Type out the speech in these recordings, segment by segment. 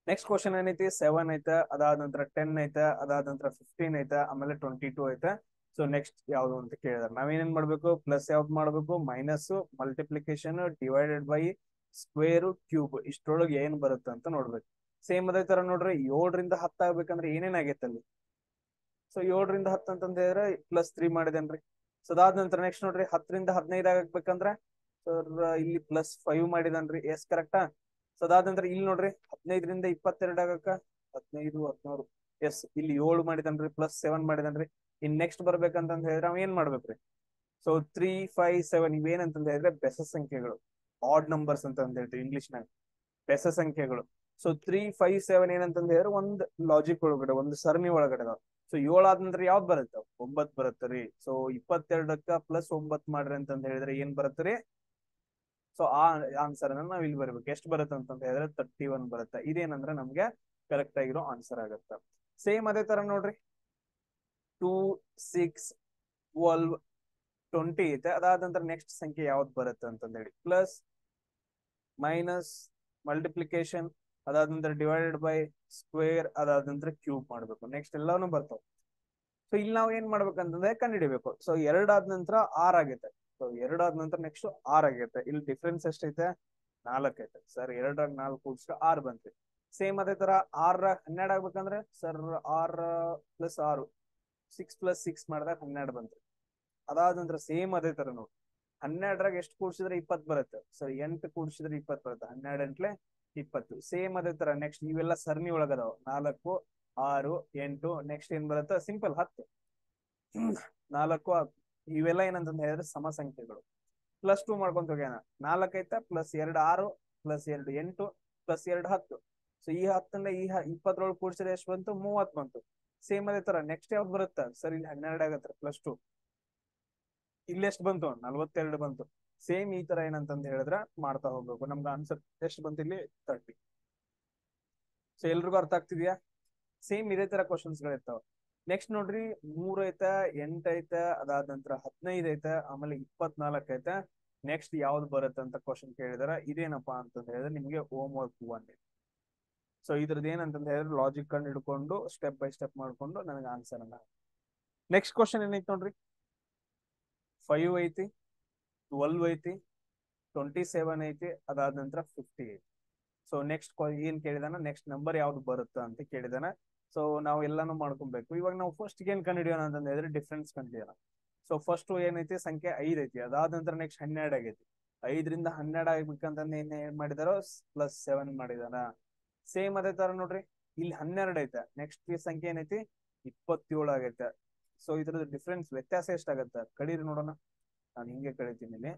Next question ಏನೈತಿ 7 ಐತೆ, ಅದಾದ ನಂತರ 10 ಐತೆ, ಅದಾದ ನಂತರ 15 ಐತೆ, ಆಮೇಲೆ 22 ಐತೆ. ಸೊ ನೆಕ್ಸ್ಟ್ ಯಾವ್ದು ಅಂತ ಕೇಳಿದಾರೆ, ನಾವೇನೇನ್ ಮಾಡ್ಬೇಕು, ಪ್ಲಸ್ ಯಾವ್ದು ಮಾಡ್ಬೇಕು, minus, multiplication, divided by, square, cube, ಇಷ್ಟರೊಳಗೆ ಏನ್ ಬರುತ್ತೆ ಅಂತ ನೋಡ್ಬೇಕು. ಸೇಮ್ ಅದೇ ತರ ನೋಡ್ರಿ, 7ರಿಂದ 10 ಆಗ್ಬೇಕಂದ್ರೆ ಏನೇನಾಗೈತೆ ಅಲ್ಲಿ. ಸೊ 7ರಿಂದ 10 ಅಂತಂದ ಹೇಳಿದ್ರೆ +3 ಮಾಡಿದೇನ್ರಿ. ಸೊ ಅದಾದ ನಂತರ ನೆಕ್ಸ್ಟ್ ನೋಡ್ರಿ, 10ರಿಂದ 15 ಆಗ್ಬೇಕಂದ್ರೆ ಸರ್ ಇಲ್ಲಿ +5 ಮಾಡಿದನ್ರಿ. ಎಸ್ ಕರೆಕ್ಟಾ. ಸೊ ಅದಾದ ನಂತರ ಇಲ್ಲಿ ನೋಡ್ರಿ, 15ರಿಂದ 22 ಆಗಕ್ಕ 15, 16, ಎಸ್ ಇಲ್ಲಿ 7 ಮಾಡಿದನ್ರಿ, +7 ಮಾಡಿದನ್ರಿ. ಇನ್ ನೆಕ್ಸ್ಟ್ ಬರ್ಬೇಕಂತಂದ ಹೇಳಿದ್ರೆ ಅವ್ ಏನ್ ಮಾಡ್ಬೇಕ್ರಿ. ಸೊ 3, 5, 7 ಇವೇನಂತಂದ ಹೇಳಿದ್ರೆ ಬೆಸ ಸಂಖ್ಯೆಗಳು, ಆಡ್ ನಂಬರ್ಸ್ ಅಂತ ಹೇಳ್ತೀವಿ ಇಂಗ್ಲಿಷ್ನಾಗ, ಬೆಸ ಸಂಖ್ಯೆಗಳು. ಸೊ 3, 5, 7 ಏನಂತಂದ ಹೇಳಿದ್ರೆ ಒಂದ್ ಲಾಜಿಕ್ ಒಳಗಡೆ, ಒಂದು ಸರಣಿ ಒಳಗಡೆ ಅದಾವ. ಸೊ 7 ಆದ ನಂತರ ಯಾವ್ದು ಬರುತ್ತೆ, 9 ಬರುತ್ತೆ ರೀ. ಸೊ 22ಕ್ಕ +9 ಮಾಡ್ರಿ ಅಂತಂದ ಹೇಳಿದ್ರೆ ಏನ್ ಬರುತ್ತೆ ರೀ. ಸೊ ಆ ಆನ್ಸರ್ ಅನ್ನ ನಾವ್ ಇಲ್ಲಿ ಬರ್ಬೇಕು. ಎಷ್ಟು ಬರುತ್ತೆ ಅಂತಂದ ಹೇಳಿದ್ರೆ 31 ಬರುತ್ತೆ. ಇದೇನಂದ್ರೆ ನಮ್ಗೆ ಕರೆಕ್ಟ್ ಆಗಿರೋ ಆನ್ಸರ್ ಆಗುತ್ತೆ. ಸೇಮ್ ಅದೇ ತರ ನೋಡ್ರಿ, 2, 6, 12, 20 ಐತೆ. ಅದಾದ ನಂತರ ನೆಕ್ಸ್ಟ್ ಸಂಖ್ಯೆ ಯಾವ್ದು ಬರುತ್ತೆ ಅಂತಂದ ಹೇಳಿ, ಪ್ಲಸ್, ಮೈನಸ್, ಮಲ್ಟಿಪ್ಲಿಕೇಶನ್, ಅದಾದ ನಂತರ ಡಿವೈಡೆಡ್ ಬೈ, ಸ್ಕ್ವೇರ್, ಅದಾದ ನಂತರ ಕ್ಯೂಬ್ ಮಾಡ್ಬೇಕು. ನೆಕ್ಸ್ಟ್ ಎಲ್ಲಾನು ಬರ್ತಾವ. ಸೊ ಇಲ್ಲಿ ನಾವು ಏನ್ ಮಾಡ್ಬೇಕಂತಂದ್ರೆ ಕಂಡುಹಿಡಿಬೇಕು. ಸೊ 2 ಆದ ನಂತರ 6 ಆಗೈತೆ. ಸೊ 2 ಆದ ನಂತರ ನೆಕ್ಸ್ಟ್ 6 ಆಗೈತೆ. ಇಲ್ಲಿ ಡಿಫ್ರೆನ್ಸ್ ಎಷ್ಟೈತೆ, 4 ಐತೆ. ಸರ್ 2ರಾಗ 4 ಕೂಡಿಸ್ರೆ 6 ಬಂತ್ರಿ. ಸೇಮ್ ಅದೇ ತರ 6ರಾಗ 12 ಆಗ್ಬೇಕಂದ್ರೆ ಸರ್ 6 + 6, 6 + 6 ಮಾಡಿದಾಗ 12 ಬಂತ್ರಿ. ಅದಾದ ನಂತರ ಸೇಮ್ ಅದೇ ತರ ನೋಡಿ, 12ರಾಗ ಎಷ್ಟು ಕೂಡಿಸಿದ್ರೆ 20 ಬರುತ್ತೆ. ಸರ್ 8 ಕೂಡಿಸಿದ್ರೆ 20 ಬರುತ್ತೆ. 12 ಎಂಟ್ಲೆ 20. ಸೇಮ್ ಅದೇ ತರ ನೆಕ್ಸ್ಟ್ ಇವೆಲ್ಲ ಸರಣಿ ಒಳಗದಾವ, 4, 6, 8. ನೆಕ್ಸ್ಟ್ ಏನ್ ಬರುತ್ತೆ, ಸಿಂಪಲ್ 10, 4, ಇವೆಲ್ಲ ಏನಂತ ಹೇಳಿದ್ರೆ ಸಮ ಸಂಖ್ಯೆಗಳು. +2 ಮಾಡ್ಕೊಂತ ಹೋಗ್ಯಾನ. 4 ಐತೆ, +2 6, +2 8, +2 10. ಸೊ ಈ 10ನ್ನ ಈ 20ರೊಳಗೆ ಕೂಡಿಸಿದ್ರೆ ಎಷ್ಟು ಬಂತು, 30 ಬಂತು. ಸೇಮ್ ಅದೇ ತರ ನೆಕ್ಸ್ಟ್ ಯಾವ್ದು ಬರುತ್ತೆ ಸರ್, ಇಲ್ಲಿ 12 ಆಗತ್ತೆ, +2 ಇಲ್ಲಿ ಎಷ್ಟು ಬಂತು, 42 ಬಂತು. ಸೇಮ್ ಈ ತರ ಏನಂತಂದ ಹೇಳಿದ್ರೆ ಮಾಡ್ತಾ ಹೋಗ್ಬೇಕು. ನಮ್ಗೆ ಆನ್ಸರ್ ಎಷ್ಟು ಬಂತು ಇಲ್ಲಿ, 30. ಸೊ ಎಲ್ರಿಗೂ ಅರ್ಥ ಆಗ್ತಿದ್ಯಾ. ಸೇಮ್ ಇದೇ ತರ ಕ್ವಶನ್ಸ್ ಗಳಿರ್ತಾವ. ನೆಕ್ಸ್ಟ್ ನೋಡ್ರಿ, 3 ಐತೆ, 8 ಐತೆ, ಅದಾದ ನಂತರ 15 ಐತೆ, ಆಮೇಲೆ 24 ಐತೆ. ನೆಕ್ಸ್ಟ್ ಯಾವ್ದು ಬರುತ್ತೆ ಅಂತ ಕ್ವಶನ್ ಕೇಳಿದಾರೆ. ಇದೇನಪ್ಪಾ ಅಂತಂದ ಹೇಳಿದ್ರೆ ನಿಮ್ಗೆ ಹೋಮ್ ವರ್ಕ್ 1. ಸೊ ಇದ್ರದ್ದು ಏನಂತಂದ ಹೇಳಿದ್ರೆ ಲಾಜಿಕ್ ಕಂಡು ಹಿಡ್ಕೊಂಡು ಸ್ಟೆಪ್ ಬೈ ಸ್ಟೆಪ್ ಮಾಡ್ಕೊಂಡು ನನಗೆ ಆನ್ಸರ್ ಅನ್ನ. ನೆಕ್ಸ್ಟ್ ಕ್ವಶನ್ ಏನೈತಿ ನೋಡ್ರಿ, 5 ಐತಿ, 12 ಐತಿ, 27 ಐತಿ, ಅದಾದ ನಂತರ 50 ಐತಿ. ಸೊ ನೆಕ್ಸ್ಟ್ ಏನ್ ಕೇಳಿದಾನ, ನೆಕ್ಸ್ಟ್ ನಂಬರ್ ಯಾವ್ದು ಬರುತ್ತಾ ಅಂತ ಕೇಳಿದಾನ. ಸೊ ನಾವು ಎಲ್ಲಾನು ಮಾಡ್ಕೊಬೇಕು. ಇವಾಗ ನಾವು ಫಸ್ಟ್ ಏನ್ ಕಂಡುಹಿಡಿಯೋಣ ಅಂತಂದ ಹೇಳಿದ್ರೆ ಡಿಫ್ರೆನ್ಸ್ ಕಂಡುಹಿಡಿಯೋಣ. ಸೊ ಫಸ್ಟ್ ಏನೈತಿ, ಸಂಖ್ಯೆ 5 ಐತಿ. ಅದಾದ ನಂತರ ನೆಕ್ಸ್ಟ್ 12 ಆಗೈತಿ. 5ರಿಂದ 12 ಆಗ್ಬೇಕಂತಂದ ಏನ್ ಮಾಡಿದಾರೋ +7 ಮಾಡಿದಾನ. ಸೇಮ್ ಅದೇ ತರ ನೋಡ್ರಿ, ಇಲ್ಲಿ 12 ಐತೆ. ನೆಕ್ಸ್ಟ್ ಸಂಖ್ಯೆ ಏನೈತಿ, 27 ಆಗೈತೆ. ಸೊ ಇದ್ರದ್ದು ಡಿಫ್ರೆನ್ಸ್ ವ್ಯತ್ಯಾಸ ಎಷ್ಟಾಗತ್ತೆ ಕಡೀರಿ ನೋಡೋಣ. ನಾನು ಹಿಂಗೆ ಕಳಿತೀನಿ ಇಲ್ಲಿ.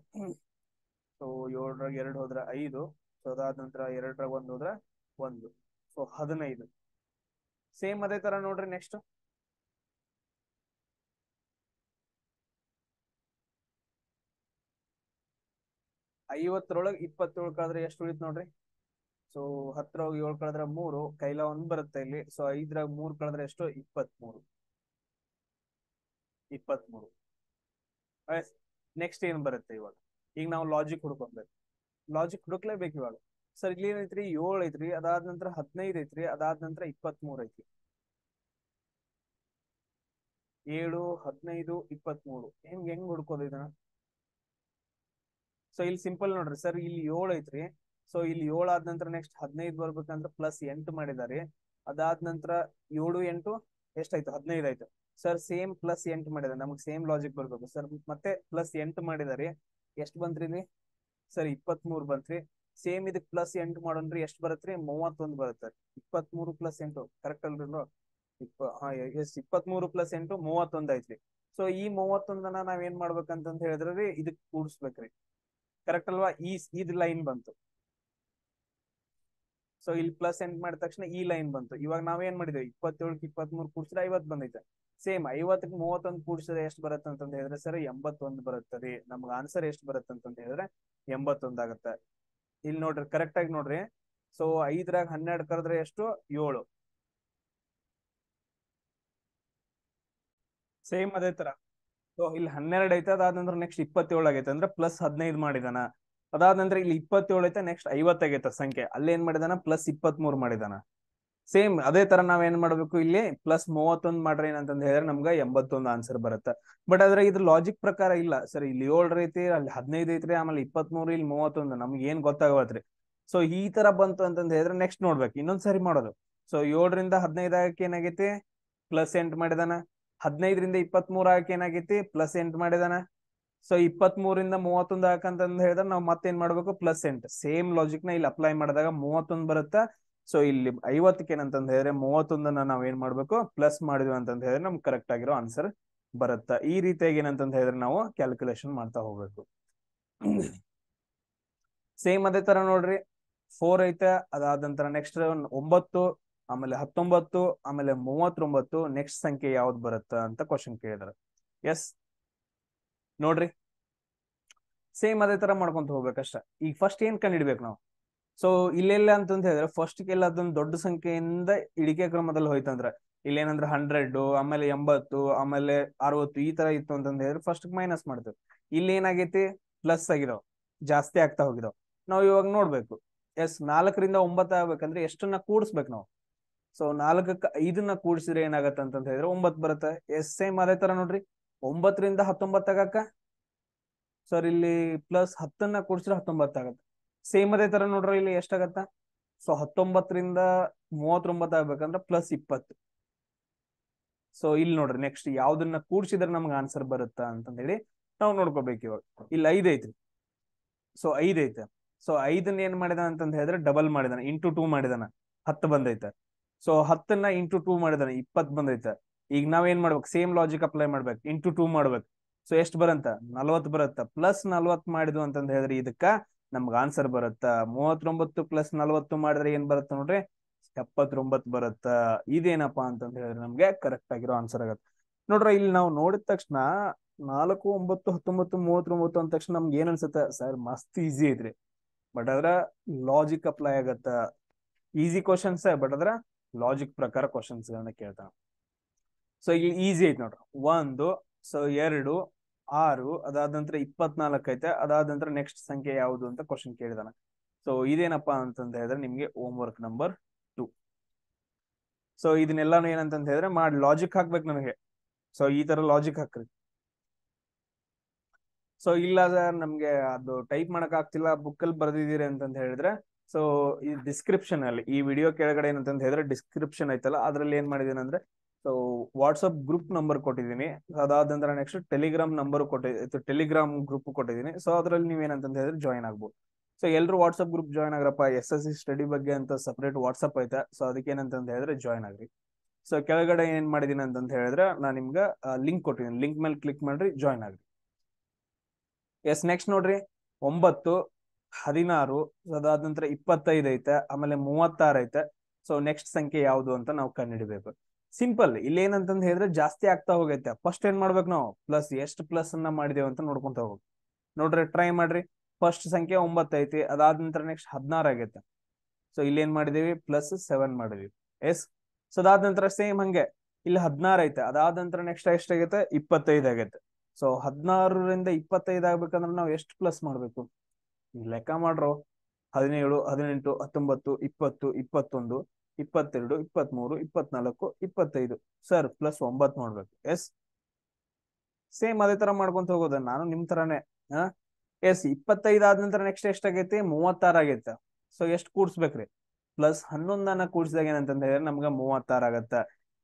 ಸೊ 7ರಾಗ 2 ಹೋದ್ರೆ 5. ಸೊ ಅದಾದ ನಂತರ 2ರಾಗ 1 ಹೋದ್ರೆ 1. ಸೊ 15. ಸೇಮ್ ಅದೇ ತರ ನೋಡ್ರಿ, ನೆಕ್ಸ್ಟ್ 50ರೊಳಗೆ 27 ಕಳೆದ್ರೆ ಎಷ್ಟು ಉಳಿತು ನೋಡ್ರಿ. ಸೊ 10ರೊಳಗೆ 7 ಕಳೆದ್ರೆ 3, ಕೈಲ 1 ಬರುತ್ತೆ ಇಲ್ಲಿ. ಸೊ 5ರಾಗ 3 ಕಳೆದ್ರೆ ಎಷ್ಟು, 23. ನೆಕ್ಸ್ಟ್ ಏನ್ ಬರುತ್ತೆ ಇವಾಗ, ಈಗ ನಾವು ಲಾಜಿಕ್ ಹುಡ್ಕೊಬೇಕು. ಲಾಜಿಕ್ ಹುಡುಕ್ಲೇಬೇಕು ಇವಾಗ. ಸರ್ ಇಲ್ಲಿ ಏನೈತ್ರಿ, 7 ಐತ್ರಿ, ಅದಾದ ನಂತರ 15 ಐತ್ರಿ, ಅದಾದ ನಂತರ 23 ಐತ್ರಿ. 7, 15, 23 ಹೆಂಗ್ ಹುಡ್ಕೋದು ಇದನ್ನ. ಸೊ ಇಲ್ಲಿ ಸಿಂಪಲ್ ನೋಡ್ರಿ ಸರ್, ಇಲ್ಲಿ 7 ಐತ್ರಿ. ಸೊ ಇಲ್ಲಿ 7 ಆದ ನಂತರ ನೆಕ್ಸ್ಟ್ 15 ಬರ್ಬೇಕಂದ್ರೆ +8 ಮಾಡಿದಾರೆ. ಅದಾದ ನಂತರ 7, 8 ಎಷ್ಟಾಯ್ತು, 15 ಆಯ್ತು. ಸರ್ ಸೇಮ್ +8 ಮಾಡಿದಾರೆ. ನಮ್ಗೆ ಸೇಮ್ ಲಾಜಿಕ್ ಬರ್ಬೇಕು ಸರ್. ಮತ್ತೆ +8 ಮಾಡಿದಾರೆ. ಎಷ್ಟು ಬಂತ್ರಿ ಇಲ್ಲಿ, ಸರ್ 23 ಬಂತ್ರಿ. ಸೇಮ್ ಇದಕ್ +8 ಮಾಡೋಣ್ರಿ, ಎಷ್ಟು ಬರತ್ರಿ, 31 ಬರುತ್ತೆ. 23 + 8 ಕರೆಕ್ಟ್ ಅಲ್ರಿ. 23 + 8 31 ಐತ್ರಿ. ಸೊ ಈ 31ನ್ನ ನಾವ್ ಏನ್ ಮಾಡ್ಬೇಕಂತ ಹೇಳಿದ್ರಿ, ಇದಕ್ ಕೂಡಿಸ್ಬೇಕ್ರಿ. ಕರೆಕ್ಟ್ ಅಲ್ವಾ. ಇದ್ ಲೈನ್ ಬಂತು. ಸೊ ಇಲ್ಲಿ +8 ಮಾಡಿದ ತಕ್ಷಣ ಈ ಲೈನ್ ಬಂತು. ಇವಾಗ ನಾವೇನ್ ಮಾಡಿದ್ವಿ, 27ಕ್ಕೆ 23 ಕೂಡಿಸಿದ್ರೆ 50 ಬಂದೈತೆ. ಸೇಮ್ 50ಕ್ಕೆ 31 ಕೂಡಿಸಿದ್ರೆ ಎಷ್ಟು ಬರುತ್ತೆ ಅಂತಂದ ಹೇಳಿದ್ರೆ ಸರ್ 81 ಬರುತ್ತೆ ರೀ. ನಮ್ಗೆ ಆನ್ಸರ್ ಎಷ್ಟು ಬರುತ್ತೆ ಅಂತಂದ ಹೇಳಿದ್ರೆ 81 ಆಗುತ್ತೆ. ಇಲ್ಲಿ ನೋಡ್ರಿ ಕರೆಕ್ಟ್ ಆಗಿ ನೋಡ್ರಿ. ಸೊ 5ರಾಗ 12 ಕರೆದ್ರೆ ಎಷ್ಟು, 7. ಸೇಮ್ ಅದೇ ತರ. ಸೊ ಇಲ್ಲಿ 12 ಐತೆ, ಅದಾದ ನಂತರ ನೆಕ್ಸ್ಟ್ 27 ಆಗೈತೆ ಅಂದ್ರೆ +15 ಮಾಡಿದಾನ. ಅದಾದ ನಂತರ ಇಲ್ಲಿ 27 ಐತೆ, ನೆಕ್ಸ್ಟ್ 50 ಆಗೈತೆ ಸಂಖ್ಯೆ, ಅಲ್ಲಿ ಏನ್ ಮಾಡಿದಾನ ಪ್ಲಸ್ 23 ಮಾಡಿದಾನ. ಸೇಮ್ ಅದೇ ತರ ನಾವ್ ಏನ್ ಮಾಡ್ಬೇಕು, ಇಲ್ಲಿ ಪ್ಲಸ್ 31 ಮಾಡ್ರಿ ಏನಂತಂದ್ ಹೇಳಿದ್ರೆ ನಮ್ಗ 81 ಆನ್ಸರ್ ಬರುತ್ತೆ. ಬಟ್ ಆದ್ರೆ ಇದು ಲಾಜಿಕ್ ಪ್ರಕಾರ ಇಲ್ಲ ಸರ್, ಇಲ್ಲಿ 7 ಐತಿ, ಅಲ್ಲಿ 15 ಐತ್ರಿ, ಆಮೇಲೆ 23, ಇಲ್ಲಿ 31, ನಮ್ಗೆ ಏನ್ ಗೊತ್ತಾಗತ್ರಿ. ಸೊ ಈ ತರ ಬಂತು ಅಂತಂದ್ ಹೇಳಿದ್ರೆ ನೆಕ್ಸ್ಟ್ ನೋಡ್ಬೇಕು, ಇನ್ನೊಂದ್ಸರಿ ಮಾಡೋದು. ಸೊ 7ರಿಂದ 15 ಆಗಕ್ಕೆ ಏನಾಗೈತಿ ಪ್ಲಸ್ 8 ಮಾಡಿದಾನ, 15ರಿಂದ 23 ಆಗಕ್ಕೆ ಏನಾಗೈತಿ ಪ್ಲಸ್ 8 ಮಾಡಿದಾನ. ಸೊ 23ರಿಂದ 31 ಹಾಕಂತಂದ್ ಹೇಳಿದ್ರೆ ನಾವು ಮತ್ತೇನ್ ಮಾಡ್ಬೇಕು ಪ್ಲಸ್ 8. ಸೇಮ್ ಲಾಜಿಕ್ ನ ಇಲ್ಲಿ ಅಪ್ಲೈ ಮಾಡಿದಾಗ 31 ಬರುತ್ತಾ. ಸೊ ಇಲ್ಲಿ 50ಕ್ಕೆ ಏನಂತಂದ್ ಹೇಳಿದ್ರೆ 31ನ್ನ ನಾವ್ ಏನ್ ಮಾಡ್ಬೇಕು ಪ್ಲಸ್ ಮಾಡಿದ್ವಿ ಅಂತಂದ್ ಹೇಳಿದ್ರೆ ನಮ್ಗೆ ಕರೆಕ್ಟ್ ಆಗಿರೋ ಆನ್ಸರ್ ಬರುತ್ತಾ. ಈ ರೀತಿಯಾಗಿ ಏನಂತಂದ್ ಹೇಳಿದ್ರೆ ನಾವು ಕ್ಯಾಲ್ಕುಲೇಷನ್ ಮಾಡ್ತಾ ಹೋಗ್ಬೇಕು. ಸೇಮ್ ಅದೇ ತರ ನೋಡ್ರಿ, 4 ಐತೆ, ಅದಾದ ನಂತರ ನೆಕ್ಸ್ಟ್ 9, ಆಮೇಲೆ 19, ಆಮೇಲೆ 39, ನೆಕ್ಸ್ಟ್ ಸಂಖ್ಯೆ ಯಾವ್ದು ಬರುತ್ತಾ ಅಂತ ಕ್ವಶನ್ ಕೇಳಿದಾರೆ. ಎಸ್ ನೋಡ್ರಿ, ಸೇಮ್ ಅದೇ ತರ ಮಾಡ್ಕೊಂತ ಹೋಗ್ಬೇಕಷ್ಟ. ಈಗ ಫಸ್ಟ್ ಏನ್ ಕಂಡಿಡ್ಬೇಕು ನಾವು. ಸೊ ಇಲ್ಲೆಲ್ಲ ಅಂತಂತ ಹೇಳಿದ್ರೆ ಫಸ್ಟ್ ಎಲ್ಲ ಅದೊಂದು ದೊಡ್ಡ ಸಂಖ್ಯೆಯಿಂದ ಇಳಿಕೆ ಕ್ರಮದಲ್ಲಿ ಹೋಯ್ತಂದ್ರೆ ಇಲ್ಲೇನಂದ್ರೆ 100, ಆಮೇಲೆ 80, ಆಮೇಲೆ 60 ಈ ತರ ಇತ್ತು ಅಂತಂದ ಹೇಳಿದ್ರೆ ಫಸ್ಟ್ ಮೈನಸ್ ಮಾಡ್ತೇವೆ. ಇಲ್ಲಿ ಏನಾಗೈತಿ ಪ್ಲಸ್ ಆಗಿದಾವ್, ಜಾಸ್ತಿ ಆಗ್ತಾ ಹೋಗಿದಾವ್. ನಾವು ಇವಾಗ ನೋಡ್ಬೇಕು, ಎಸ್ 4ರಿಂದ 9 ಆಗ್ಬೇಕಂದ್ರೆ ಎಷ್ಟನ್ನ ಕೂಡಿಸ್ಬೇಕು ನಾವು. ಸೊ 4ಕ್ಕೆ 5ನ್ನ ಕೂಡಿಸಿದ್ರೆ ಏನಾಗತ್ತೆ ಅಂತಂತ ಹೇಳಿದ್ರೆ 9 ಬರುತ್ತೆ. ಎಸ್ ಸೇಮ್ ಅದೇ ತರ ನೋಡ್ರಿ, 9ರಿಂದ 19 ಆಗಕ್ಕ ಸರ್ ಇಲ್ಲಿ ಪ್ಲಸ್ 10ನ್ನ ಕೂಡಿಸಿದ್ರೆ 19 ಆಗತ್ತೆ. ಸೇಮ್ ಅದೇ ತರ ನೋಡ್ರಿ, ಇಲ್ಲಿ ಎಷ್ಟಾಗತ್ತ. ಸೊ 19ರಿಂದ 39 ಆಗ್ಬೇಕಂದ್ರೆ ಪ್ಲಸ್ 20. ಸೊ ಇಲ್ಲಿ ನೋಡ್ರಿ ನೆಕ್ಸ್ಟ್ ಯಾವ್ದನ್ನ ಕೂಡಿಸಿದ್ರೆ ನಮ್ಗೆ ಆನ್ಸರ್ ಬರುತ್ತಾ ಅಂತಂದ ಹೇಳಿ ನಾವು ನೋಡ್ಕೋಬೇಕು. ಇವಾಗ ಇಲ್ಲಿ 5 ಐತ್ರಿ, ಸೊ 5 ಐತೆ. ಸೊ 5ನ್ನ ಏನ್ ಮಾಡಿದಾನ ಅಂತಂದ ಹೇಳಿದ್ರೆ ಡಬಲ್ ಮಾಡಿದಾನ, ಇಂಟು 2 ಮಾಡಿದಾನ, 10 ಬಂದೈತೆ. ಸೊ 10ನ್ನ ಇಂಟು 2 ಮಾಡಿದಾನ, 20 ಬಂದೈತೆ. ಈಗ ನಾವ್ ಏನ್ ಮಾಡ್ಬೇಕು, ಸೇಮ್ ಲಾಜಿಕ್ ಅಪ್ಲೈ ಮಾಡ್ಬೇಕು, ಇಂಟು 2 ಮಾಡ್ಬೇಕು. ಸೊ ಎಷ್ಟು ಬರಂತ 40 ಬರುತ್ತ, ಪ್ಲಸ್ 40 ಮಾಡಿದ್ವು ಅಂತಂದ ಹೇಳಿದ್ರೆ ಇದಕ್ಕ ನಮ್ಗೆ ಆನ್ಸರ್ ಬರುತ್ತ. 39 ಪ್ಲಸ್ 40 ಮಾಡಿದ್ರೆ ಏನ್ ಬರುತ್ತ ನೋಡ್ರಿ 79 ಬರುತ್ತ. ಇದೇನಪ್ಪಾ ಅಂತಂದ ಹೇಳಿದ್ರೆ ನಮ್ಗೆ ಕರೆಕ್ಟ್ ಆಗಿರೋ ಆನ್ಸರ್ ಆಗತ್ತೆ ನೋಡ್ರಿ. ಇಲ್ಲಿ ನಾವು ನೋಡಿದ ತಕ್ಷಣ 4, 9, 19, 39 ಅಂದ ತಕ್ಷಣ ನಮ್ಗೆ ಏನ್ ಅನ್ಸುತ್ತೆ ಸರ್ ಮಸ್ತ್ ಈಸಿ ಐತ್ರಿ. ಬಟ್ ಅದ್ರ ಲಾಜಿಕ್ ಅಪ್ಲೈ ಆಗತ್ತ. ಈಸಿ ಕ್ವಶನ್ಸ್ ಬಟ್ ಅದ್ರ ಲಾಜಿಕ್ ಪ್ರಕಾರ ಕ್ವಶನ್ಸ್ ಗಳನ್ನ ಕೇಳ್ತಾನ. ಸೊ ಇಲ್ಲಿ ಈಸಿ ಐತಿ ನೋಡ್ರಿ. 1, ಸೊ 2, 6, ಅದಾದ ನಂತರ 24 ಐತೆ. ಅದಾದ ನಂತರ ನೆಕ್ಸ್ಟ್ ಸಂಖ್ಯೆ ಯಾವುದು ಅಂತ ಕ್ವಶನ್ ಕೇಳಿದಾನ. ಸೊ ಇದೇನಪ್ಪಾ ಅಂತಂದ ಹೇಳಿದ್ರೆ ನಿಮ್ಗೆ ಹೋಮ್ ವರ್ಕ್ ನಂಬರ್ 2. ಸೊ ಇದನ್ನೆಲ್ಲಾನು ಏನಂತಂದ ಹೇಳಿದ್ರೆ ಮಾಡಿ ಲಾಜಿಕ್ ಹಾಕ್ಬೇಕು ನನಗೆ. ಸೊ ಈ ತರ ಲಾಜಿಕ್ ಹಾಕ್ರಿ. ಸೊ ಇಲ್ಲ ಸರ್ ನಮ್ಗೆ ಅದು ಟೈಪ್ ಮಾಡಕ್ ಆಗ್ತಿಲ್ಲ, ಬುಕ್ ಅಲ್ಲಿ ಬರ್ದಿದ್ದೀರಿ ಅಂತಂತ ಹೇಳಿದ್ರೆ ಸೊ ಈ ಡಿಸ್ಕ್ರಿಪ್ಷನ್ ಅಲ್ಲಿ ಈ ವಿಡಿಯೋ ಕೆಳಗಡೆ ಏನಂತ ಹೇಳಿದ್ರೆ ಡಿಸ್ಕ್ರಿಪ್ಷನ್ ಐತಲ್ಲ, ಅದ್ರಲ್ಲಿ ಏನ್ ಮಾಡಿದೀನಿ ಅಂದ್ರೆ ಸೊ ವಾಟ್ಸ್ಆಪ್ ಗ್ರೂಪ್ ನಂಬರ್ ಕೊಟ್ಟಿದ್ದೀನಿ. ಅದಾದ ನಂತರ next Telegram number Telegram group ಕೊಟ್ಟಿದ್ದೀನಿ. ಸೊ ಅದ್ರಲ್ಲಿ ನೀವೇನಂತ ಹೇಳಿದ್ರೆ ಜಾಯ್ನ್ ಆಗ್ಬೋದು. ಸೊ ಎಲ್ರು ವಾಟ್ಸ್ಆಪ್ ಗ್ರೂಪ್ ಜಾಯ್ನ್ ಆಗ್ರಪ್ಪ. SSC ಸ್ಟಡಿ ಬಗ್ಗೆ ಅಂತ ಸಪರೇಟ್ ವಾಟ್ಸ್ಆಪ್ ಐತೆ. ಸೊ ಅದಕ್ಕೆ ಏನಂತ ಹೇಳಿದ್ರೆ ಜಾಯ್ನ್ ಆಗ್ರಿ. ಸೊ ಕೆಳಗಡೆ ಏನ್ ಮಾಡಿದೀನಿ ಅಂತಂತ ಹೇಳಿದ್ರೆ ನಾನು ನಿಮ್ಗೆ ಲಿಂಕ್ ಕೊಟ್ಟಿದ್ದೀನಿ, ಲಿಂಕ್ ಮೇಲೆ ಕ್ಲಿಕ್ ಮಾಡ್ರಿ, ಜಾಯ್ನ್ ಆಗ್ರಿ. ಎಸ್ ನೆಕ್ಸ್ಟ್ ನೋಡ್ರಿ, 9, 16, ಅದಾದ ನಂತರ 25 ಐತೆ, ಆಮೇಲೆ 36 ಐತೆ. ಸೊ ನೆಕ್ಸ್ಟ್ ಸಂಖ್ಯೆ ಯಾವುದು ಅಂತ ನಾವು ಕಂಡುಹಿಡಿಬೇಕು. ಸಿಂಪಲ್, ಇಲ್ಲಿ ಏನಂತಂದ್ ಹೇಳಿದ್ರೆ ಜಾಸ್ತಿ ಆಗ್ತಾ ಹೋಗೈತೆ. ಫಸ್ಟ್ ಏನ್ ಮಾಡ್ಬೇಕು ನಾವು ಪ್ಲಸ್ ಎಷ್ಟು ಪ್ಲಸ್ ಅನ್ನ ಮಾಡಿದೇವೆ ಅಂತ ನೋಡ್ಕೊಂತ ಹೋಗ್ಬೇಕು. ನೋಡ್ರಿ ಟ್ರೈ ಮಾಡ್ರಿ. ಫಸ್ಟ್ ಸಂಖ್ಯೆ 9 ಐತಿ, ಅದಾದ ನಂತರ ನೆಕ್ಸ್ಟ್ 16 ಆಗೈತೆ. ಸೊ ಇಲ್ಲಿ ಏನ್ ಮಾಡಿದೀವಿ ಪ್ಲಸ್ 7 ಮಾಡಿದೀವಿ. ಎಸ್ ಸೊ ಅದಾದ ನಂತರ ಸೇಮ್ ಹಂಗೆ ಇಲ್ಲಿ 16 ಐತೆ, ಅದಾದ ನಂತರ ನೆಕ್ಸ್ಟ್ ಎಷ್ಟಾಗೈತೆ 25 ಆಗೈತೆ. ಸೊ 16ರಿಂದ 25 ಆಗ್ಬೇಕಂದ್ರೆ ನಾವು ಎಷ್ಟು ಪ್ಲಸ್ ಮಾಡ್ಬೇಕು ಲೆಕ್ಕ ಮಾಡ್ರು. 17, 18, 19, 20, 21, 22, 23, 24, 25 ಸರ್ ಪ್ಲಸ್ 9 ಮಾಡ್ಬೇಕು. ಎಸ್ ಸೇಮ್ ಅದೇ ತರ ಮಾಡ್ಕೊಂತ ಹೋಗೋದ ನಾನು ನಿಮ್ ತರಾನೇ. ಎಸ್ 25 ಆದ ನಂತರ ನೆಕ್ಸ್ಟ್ ಎಷ್ಟಾಗೈತಿ 36 ಆಗೈತೆ. ಸೊ ಎಷ್ಟು ಕೂಡ್ಸ್ಬೇಕ್ರಿ ಪ್ಲಸ್ 11ನ್ನ ಕೂಡ್ಸಿದಾಗ ಏನಂತಂದ ಹೇಳಿದ್ರೆ ನಮ್ಗೆ 36 ಆಗತ್ತ.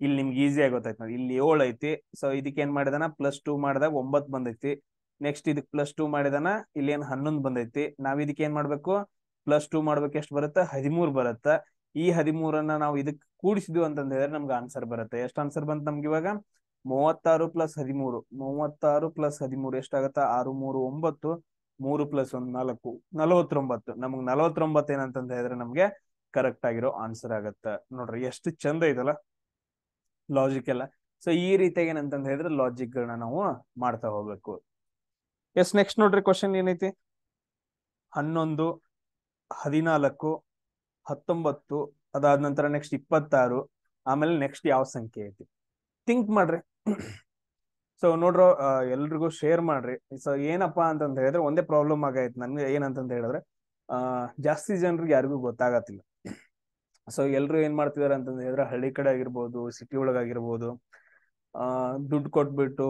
ಇಲ್ಲಿ ನಿಮ್ಗೆ ಈಸಿ ಆಗಿ ಗೊತ್ತಾಯ್ತು ನೋಡಿ, ಇಲ್ಲಿ 7 ಐತಿ. ಸೊ ಇದಕ್ಕೆ ಏನ್ ಮಾಡಿದಾನ ಪ್ಲಸ್ 2 ಮಾಡಿದಾಗ 9 ಬಂದೈತಿ. ನೆಕ್ಸ್ಟ್ ಇದಕ್ ಪ್ಲಸ್ 2 ಮಾಡಿದಾನ, ಇಲ್ಲಿ ಏನ್ 11 ಬಂದೈತಿ. ನಾವ್ ಇದಕ್ಕೆ ಏನ್ ಮಾಡ್ಬೇಕು ಪ್ಲಸ್ 2 ಮಾಡ್ಬೇಕು, ಎಷ್ಟು ಬರುತ್ತೆ 13 ಬರುತ್ತ. ಈ 13ನ್ನ ನಾವು ಇದಕ್ ಕೂಡಿಸಿದ್ವಿ ಅಂತಂದ ಹೇಳಿದ್ರೆ ನಮ್ಗೆ ಆನ್ಸರ್ ಬರುತ್ತೆ. ಎಷ್ಟು ಆನ್ಸರ್ ಬಂತ ನಮ್ಗೆ ಇವಾಗ 36 ಪ್ಲಸ್ 13, 36 ಪ್ಲಸ್ 13 ಎಷ್ಟಾಗತ್ತ 6, 3, 9, 3 ಪ್ಲಸ್ 1 4, 49. ನಮ್ಗೆ 49 ಏನಂತಂದ ಹೇಳಿದ್ರೆ ನಮ್ಗೆ ಕರೆಕ್ಟ್ ಆಗಿರೋ ಆನ್ಸರ್ ಆಗತ್ತ. ನೋಡ್ರಿ ಎಷ್ಟು ಚಂದ ಐತಲ್ಲ ಲಾಜಿಕ್ ಎಲ್ಲ. ಸೊ ಈ ರೀತಿಯಾಗಿ ಏನಂತಂದ ಹೇಳಿದ್ರೆ ಲಾಜಿಕ್ ಗಳನ್ನ ನಾವು ಮಾಡ್ತಾ ಹೋಗ್ಬೇಕು. ಎಸ್ ನೆಕ್ಸ್ಟ್ ನೋಡ್ರಿ ಕ್ವಶನ್ ಏನೈತಿ 11, 14, 19, ಅದಾದ ನಂತರ ನೆಕ್ಸ್ಟ್ 26, ಆಮೇಲೆ ನೆಕ್ಸ್ಟ್ ಯಾವ ಸಂಖ್ಯೆ ಐತಿ ಥಿಂಕ್ ಮಾಡ್ರಿ. ಸೊ ನೋಡ್ರೋ ಎಲ್ರಿಗೂ ಶೇರ್ ಮಾಡ್ರಿ. ಸೊ ಏನಪ್ಪಾ ಅಂತಂತ ಹೇಳಿದ್ರೆ ಒಂದೇ ಪ್ರಾಬ್ಲಮ್ ಆಗೈತೆ ನನ್ಗೆ, ಏನಂತಂತ ಹೇಳಿದ್ರೆ ಜಾಸ್ತಿ ಜನರಿಗೆ ಯಾರಿಗೂ ಗೊತ್ತಾಗತ್ತಿಲ್ಲ. ಸೊ ಎಲ್ರು ಏನ್ ಮಾಡ್ತಿದಾರೆ ಅಂತಂದ ಹೇಳಿದ್ರೆ ಹಳ್ಳಿ ಕಡೆ ಆಗಿರ್ಬೋದು, ಸಿಟಿ ಒಳಗಾಗಿರ್ಬೋದು, ದುಡ್ಡು ಕೊಟ್ಬಿಟ್ಟು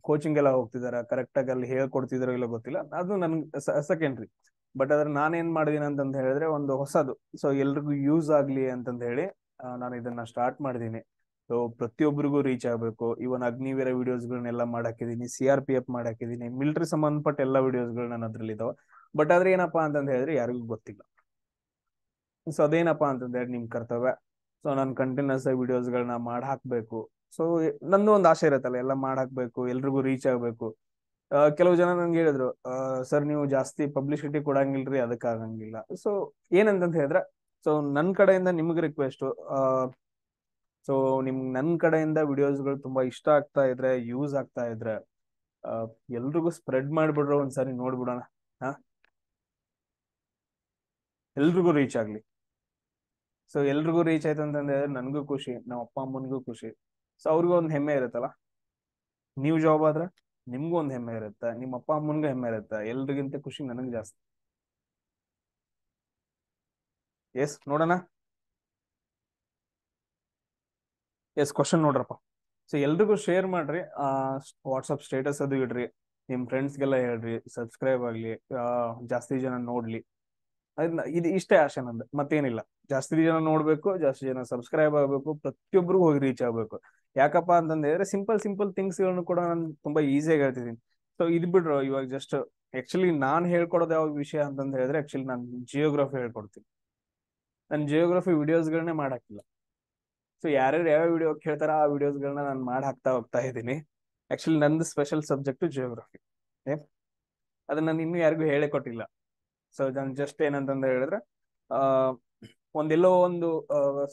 ಕೋಚಿಂಗ್ ಎಲ್ಲ ಹೋಗ್ತಿದಾರ. ಕರೆಕ್ಟ್ ಆಗಿ ಅಲ್ಲಿ ಹೇಳ್ಕೊಡ್ತಿದಾರೋ ಇಲ್ಲ ಗೊತ್ತಿಲ್ಲ, ಅದು ನನ್ಗೆ ಸೆಕೆಂಡ್ರಿ. ಬಟ್ ಅದ್ರ ನಾನೇನ್ ಮಾಡಿದೀನಿ ಅಂತಂತ ಹೇಳಿದ್ರೆ ಒಂದು ಹೊಸದು, ಸೊ ಎಲ್ರಿಗೂ ಯೂಸ್ ಆಗ್ಲಿ ಅಂತಂದ ಹೇಳಿ ನಾನು ಇದನ್ನ ಸ್ಟಾರ್ಟ್ ಮಾಡಿದೀನಿ. ಸೊ ಪ್ರತಿಯೊಬ್ಬರಿಗೂ ರೀಚ್ ಆಗ್ಬೇಕು. ಇವನ್ ಅಗ್ನಿವೀರ ವಿಡಿಯೋಸ್ಗಳನ್ನೆಲ್ಲ ಮಾಡಾಕಿದೀನಿ, CRPF ಮಾಡಾಕಿದೀನಿ, ಮಿಲಿಟರಿ ಸಂಬಂಧಪಟ್ಟ ಎಲ್ಲ ವಿಡಿಯೋಸ್ಗಳು ನನ್ನ ಅದ್ರಲ್ಲಿ ಇದಾವ. ಬಟ್ ಆದ್ರೆ ಏನಪ್ಪಾ ಅಂತಂದ ಹೇಳಿದ್ರೆ ಯಾರಿಗೂ ಗೊತ್ತಿಲ್ಲ. ಸೊ ಅದೇನಪ್ಪಾ ಅಂತಂದ್ರೆ ನಿಮ್ ಕರ್ತವ್ಯ. ಸೊ ನಾನು ಕಂಟಿನ್ಯೂಸ್ ಆಗಿ ವಿಡಿಯೋಸ್ಗಳನ್ನ ಮಾಡಿ ಹಾಕ್ಬೇಕು. ಸೊ ನಂದು ಒಂದು ಆಸೆ ಇರತ್ತಲ್ಲ, ಎಲ್ಲ ಮಾಡಿ ಹಾಕ್ಬೇಕು, ಎಲ್ರಿಗೂ ರೀಚ್ ಆಗ್ಬೇಕು. ಕೆಲವು ಜನ ನನ್ಗೆ ಹೇಳಿದ್ರು, ಸರ್ ನೀವು ಜಾಸ್ತಿ ಪಬ್ಲಿಸಿಟಿ ಕೊಡಂಗಿಲ್ರಿ, ಅದಕ್ಕೆ ಆಗಂಗಿಲ್ಲ. ಸೊ ಏನಂತಂತ ಹೇಳಿದ್ರೆ, ಸೊ ನನ್ ಕಡೆಯಿಂದ ನಿಮ್ಗೆ ರಿಕ್ವೆಸ್ಟ್, ಸೊ ನನ್ ಕಡೆಯಿಂದ ವಿಡಿಯೋಸ್ಗಳು ತುಂಬಾ ಇಷ್ಟ ಆಗ್ತಾ ಇದ್ರೆ, ಯೂಸ್ ಆಗ್ತಾ ಇದ್ರೆ ಎಲ್ರಿಗೂ ಸ್ಪ್ರೆಡ್ ಮಾಡ್ಬಿಡ್ರೋ, ಒಂದ್ಸರಿ ನೋಡ್ಬಿಡೋಣ. ಹಾ, ಎಲ್ರಿಗೂ ರೀಚ್ ಆಗ್ಲಿ. ಸೊ ಎಲ್ರಿಗೂ ರೀಚ್ ಆಯ್ತು ಅಂತಂದ್ರೆ ನನ್ಗೂ ಖುಷಿ, ನಮ್ಮ ಅಪ್ಪ ಅಮ್ಮನಿಗೂ ಖುಷಿ. ಸೊ ಅವ್ರಿಗೂ ಒಂದ್ ಹೆಮ್ಮೆ ಇರುತ್ತಲ್ಲ. ನೀವು ಜಾಬ್ ಆದ್ರೆ ನಿಮ್ಗೂ ಒಂದ್ ಹೆಮ್ಮೆ ಇರುತ್ತೆ, ನಿಮ್ಮ ಅಪ್ಪ ಅಮ್ಮನ್ಗೂ ಹೆಮ್ಮೆ ಇರುತ್ತೆ, ಎಲ್ರಿಗಿಂತ ಖುಷಿ ನನಗ್ ಜಾಸ್ತಿ. ಎಸ್, ನೋಡೋಣ. ಎಸ್, ಕ್ವಶನ್ ನೋಡ್ರಪ್ಪ. ಸೊ ಎಲ್ರಿಗೂ ಶೇರ್ ಮಾಡ್ರಿ, ವಾಟ್ಸಪ್ ಸ್ಟೇಟಸ್ ಅದು ಇಡ್ರಿ, ನಿಮ್ ಫ್ರೆಂಡ್ಸ್ಗೆಲ್ಲ ಹೇಳ್ರಿ, ಸಬ್ಸ್ಕ್ರೈಬ್ ಆಗ್ಲಿ, ಜಾಸ್ತಿ ಜನ ನೋಡ್ಲಿ. ಇದು ಇಷ್ಟೇ ಆಸೆ ನಂದು, ಮತ್ತೇನಿಲ್ಲ. ಜಾಸ್ತಿ ಜನ ನೋಡ್ಬೇಕು, ಜಾಸ್ತಿ ಜನ ಸಬ್ಸ್ಕ್ರೈಬ್ ಆಗ್ಬೇಕು, ಪ್ರತಿಯೊಬ್ಬರಿಗೂ ಹೋಗಿ ರೀಚ್ ಆಗ್ಬೇಕು. ಯಾಕಪ್ಪ ಅಂತಂದ್ರೆ ಸಿಂಪಲ್ ಸಿಂಪಲ್ ಥಿಂಗ್ಸ್ ಗಳನ್ನು ಕೂಡ ನಾನು ತುಂಬಾ ಈಸಿಯಾಗಿ ಹೇಳ್ತಿದ್ದೀನಿ. ಸೊ ಇದು ಬಿಡ್ರು ಇವಾಗ ಜಸ್ಟ್ ಆಕ್ಚುಲಿ ನಾನ್ ಹೇಳ್ಕೊಡೋದು ಯಾವ ವಿಷಯ ಅಂತಂದ ಹೇಳಿದ್ರೆ, ಆಕ್ಚುಲಿ ನಾನು ಜಿಯೋಗ್ರಫಿ ಹೇಳ್ಕೊಡ್ತೀನಿ. ನಾನು ಜಿಯೋಗ್ರಫಿ ವಿಡಿಯೋಸ್ಗಳನ್ನೇ ಮಾಡಾಕಿಲ್ಲ. ಸೊ ಯಾರ್ಯಾರು ಯಾವ ವಿಡಿಯೋ ಕೇಳ್ತಾರ ಆ ವಿಡಿಯೋಸ್ಗಳನ್ನ ನಾನು ಮಾಡಿ ಹಾಕ್ತಾ ಹೋಗ್ತಾ ಇದ್ದೀನಿ. ಆಕ್ಚುಲಿ ನಂದು ಸ್ಪೆಷಲ್ ಸಬ್ಜೆಕ್ಟ್ ಜಿಯೋಗ್ರಫಿ. ಅದನ್ನ ನಾನು ಇನ್ನೂ ಯಾರಿಗೂ ಹೇಳೇ ಕೊಟ್ಟಿಲ್ಲ. ಸೊ ನಾನು ಜಸ್ಟ್ ಏನಂತಂದ ಹೇಳಿದ್ರೆ, ಆ ಒಂದೆಲ್ಲೋ ಒಂದು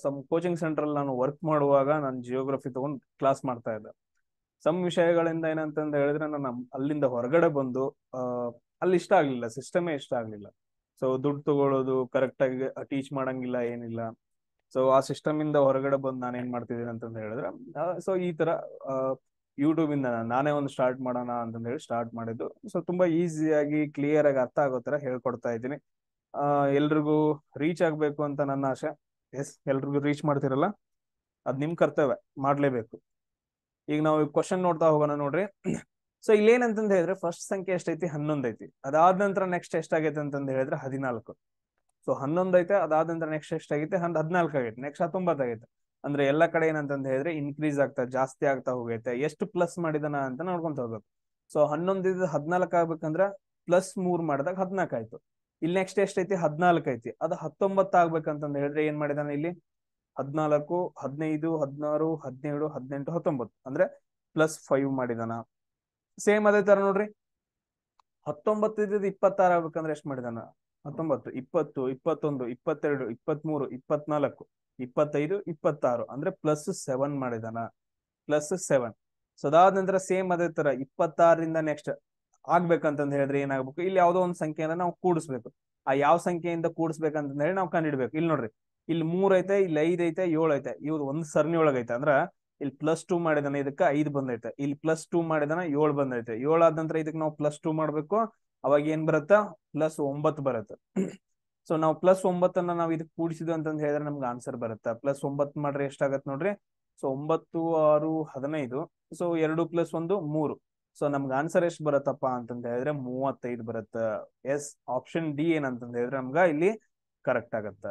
ಸಮ್ ಕೋಚಿಂಗ್ ಸೆಂಟರ್ ಅಲ್ಲಿ ನಾನು ವರ್ಕ್ ಮಾಡುವಾಗ ನಾನು ಜಿಯೋಗ್ರಫಿ ತಗೊಂಡ್ ಕ್ಲಾಸ್ ಮಾಡ್ತಾ ಇದ್ದೆ. ಸಮ್ ವಿಷಯಗಳಿಂದ ಏನಂತಂದ ಹೇಳಿದ್ರೆ ನಾನು ಅಲ್ಲಿಂದ ಹೊರಗಡೆ ಬಂದು ಅಲ್ಲಿ ಇಷ್ಟ ಆಗ್ಲಿಲ್ಲ, ಸಿಸ್ಟಮೇ ಇಷ್ಟ ಆಗ್ಲಿಲ್ಲ. ಸೊ ದುಡ್ಡು ತಗೊಳ್ಳೋದು, ಕರೆಕ್ಟ್ ಆಗಿ ಟೀಚ್ ಮಾಡಂಗಿಲ್ಲ, ಏನಿಲ್ಲ. ಸೊ ಆ ಸಿಸ್ಟಮ್ ಇಂದ ಹೊರಗಡೆ ಬಂದು ನಾನು ಏನ್ ಮಾಡ್ತಿದ್ದೀನಿ ಅಂತಂದ ಹೇಳಿದ್ರೆ, ಸೊ ಈ ತರ ಯೂಟ್ಯೂಬ್ ಇಂದ ನಾನೇ ಒಂದು ಸ್ಟಾರ್ಟ್ ಮಾಡೋಣ ಅಂತಂದ ಹೇಳಿ ಸ್ಟಾರ್ಟ್ ಮಾಡಿದ್ದು. ಸೊ ತುಂಬಾ ಈಸಿಯಾಗಿ ಕ್ಲಿಯರ್ ಆಗಿ ಅರ್ಥ ಆಗೋ ತರ ಹೇಳ್ಕೊಡ್ತಾ ಇದ್ದೀನಿ. ಎಲ್ರಿಗೂ ರೀಚ್ ಆಗ್ಬೇಕು ಅಂತ ನನ್ನ ಆಸೆ. ಎಸ್, ಎಲ್ರಿಗೂ ರೀಚ್ ಮಾಡ್ತಿರಲ್ಲ, ಅದ್ ನಿಮ್ ಕರ್ತವ್ಯ, ಮಾಡ್ಲೇಬೇಕು. ಈಗ ನಾವು ಕ್ವಶನ್ ನೋಡ್ತಾ ಹೋಗೋಣ ನೋಡ್ರಿ. ಸೊ ಇಲ್ಲಿ ಏನಂತಂದ ಹೇಳಿದ್ರೆ ಫಸ್ಟ್ ಸಂಖ್ಯೆ ಎಷ್ಟೈತಿ? 11 ಐತಿ. ಅದಾದ ನಂತರ ನೆಕ್ಸ್ಟ್ ಎಷ್ಟಾಗೈತೆ ಅಂತಂದ ಹೇಳಿದ್ರೆ 14. ಸೊ 11 ಐತೆ, ಅದಾದ ನಂತರ ನೆಕ್ಸ್ಟ್ ಎಷ್ಟಾಗೈತೆ? 14 ಆಗೈತೆ, ನೆಕ್ಸ್ಟ್ 19 ಆಗೈತೆ. ಅಂದ್ರೆ ಎಲ್ಲಾ ಕಡೆ ಏನಂತಂದ ಹೇಳಿದ್ರೆ ಇನ್ಕ್ರೀಸ್ ಆಗ್ತಾ, ಜಾಸ್ತಿ ಆಗ್ತಾ ಹೋಗೈತೆ. ಎಷ್ಟು ಪ್ಲಸ್ ಮಾಡಿದನ ಅಂತ ನೋಡ್ಕೊಂತ ಹೋಗ್ಬೇಕು. ಸೊ 11 14 ಆಗ್ಬೇಕಂದ್ರ +3 ಮಾಡಿದಾಗ 14 ಆಯ್ತು. ಇಲ್ಲಿ ನೆಕ್ಸ್ಟ್ ಎಷ್ಟೈತಿ? 14 ಐತಿ. ಅದು 19 ಆಗ್ಬೇಕಂತಂದ ಹೇಳಿದ್ರೆ ಏನ್ ಮಾಡಿದಾನ ಇಲ್ಲಿ? 14, 15, 16, 17, 18, 19 ಅಂದ್ರೆ +5 ಮಾಡಿದಾನ. ಸೇಮ್ ಅದೇ ತರ ನೋಡ್ರಿ, 19 26 ಆಗ್ಬೇಕಂದ್ರೆ ಎಷ್ಟ್ ಮಾಡಿದಾನ? 19, 20, 21, 22, 23, 24, 25, 26 ಅಂದ್ರೆ +7 ಮಾಡಿದಾನ. +7. ಸೊ ಅದಾದ ನಂತರ ಸೇಮ್ ಅದೇ ತರ 26ರಿಂದ ನೆಕ್ಸ್ಟ್ ಆಗ್ಬೇಕಂತಂದ ಹೇಳಿದ್ರೆ ಏನಾಗ್ಬೇಕು? ಇಲ್ಲಿ ಯಾವ್ದೋ ಒಂದು ಸಂಖ್ಯೆಯನ್ನ ನಾವು ಕೂಡಿಸ್ಬೇಕು. ಆ ಯಾವ ಸಂಖ್ಯೆಯಿಂದ ಕೂಡಿಸ್ಬೇಕಂತ ಹೇಳಿ ನಾವು ಕಂಡಿಡ್ಬೇಕು. ಇಲ್ಲಿ ನೋಡ್ರಿ, ಇಲ್ಲಿ 3 ಐತೆ, ಇಲ್ಲಿ 5 ಐತೆ, 7 ಐತೆ. ಇವ್ರು ಒಂದು ಸರಣಿ ಒಳಗೈತೆ. ಅಂದ್ರ ಇಲ್ಲಿ +2 ಮಾಡಿದಾನೆ, ಇದಕ್ಕೆ 5 ಬಂದೈತೆ. ಇಲ್ಲಿ +2 ಮಾಡಿದಾನ, 7 ಬಂದೈತೆ. 7 ಆದ ನಂತರ ಇದಕ್ಕೆ ನಾವು +2 ಮಾಡ್ಬೇಕು. ಅವಾಗ ಏನ್ ಬರುತ್ತ? +9 ಬರುತ್ತೆ. ಸೊ ನಾವು +9 ನಾವು ಇದಕ್ಕೆ ಕೂಡಿಸಿದ್ವಿ ಅಂತಂದ ಹೇಳಿದ್ರೆ ನಮ್ಗೆ ಆನ್ಸರ್ ಬರುತ್ತೆ. +9 ಮಾಡ್ರಿ ಎಷ್ಟಾಗತ್ತೆ ನೋಡ್ರಿ. ಸೊ 9, 6, 15. ಸೊ 2 + 1 3. ಸೊ ನಮ್ಗೆ ಆನ್ಸರ್ ಎಷ್ಟು ಬರುತ್ತಪ್ಪ ಅಂತಂದ ಹೇಳಿದ್ರೆ 35 ಬರುತ್ತೆ. ಎಸ್, ಆಪ್ಷನ್ ಡಿ ಏನಂತಂದ ಹೇಳಿದ್ರೆ ನಮ್ಗ ಇಲ್ಲಿ ಕರೆಕ್ಟ್ ಆಗತ್ತ.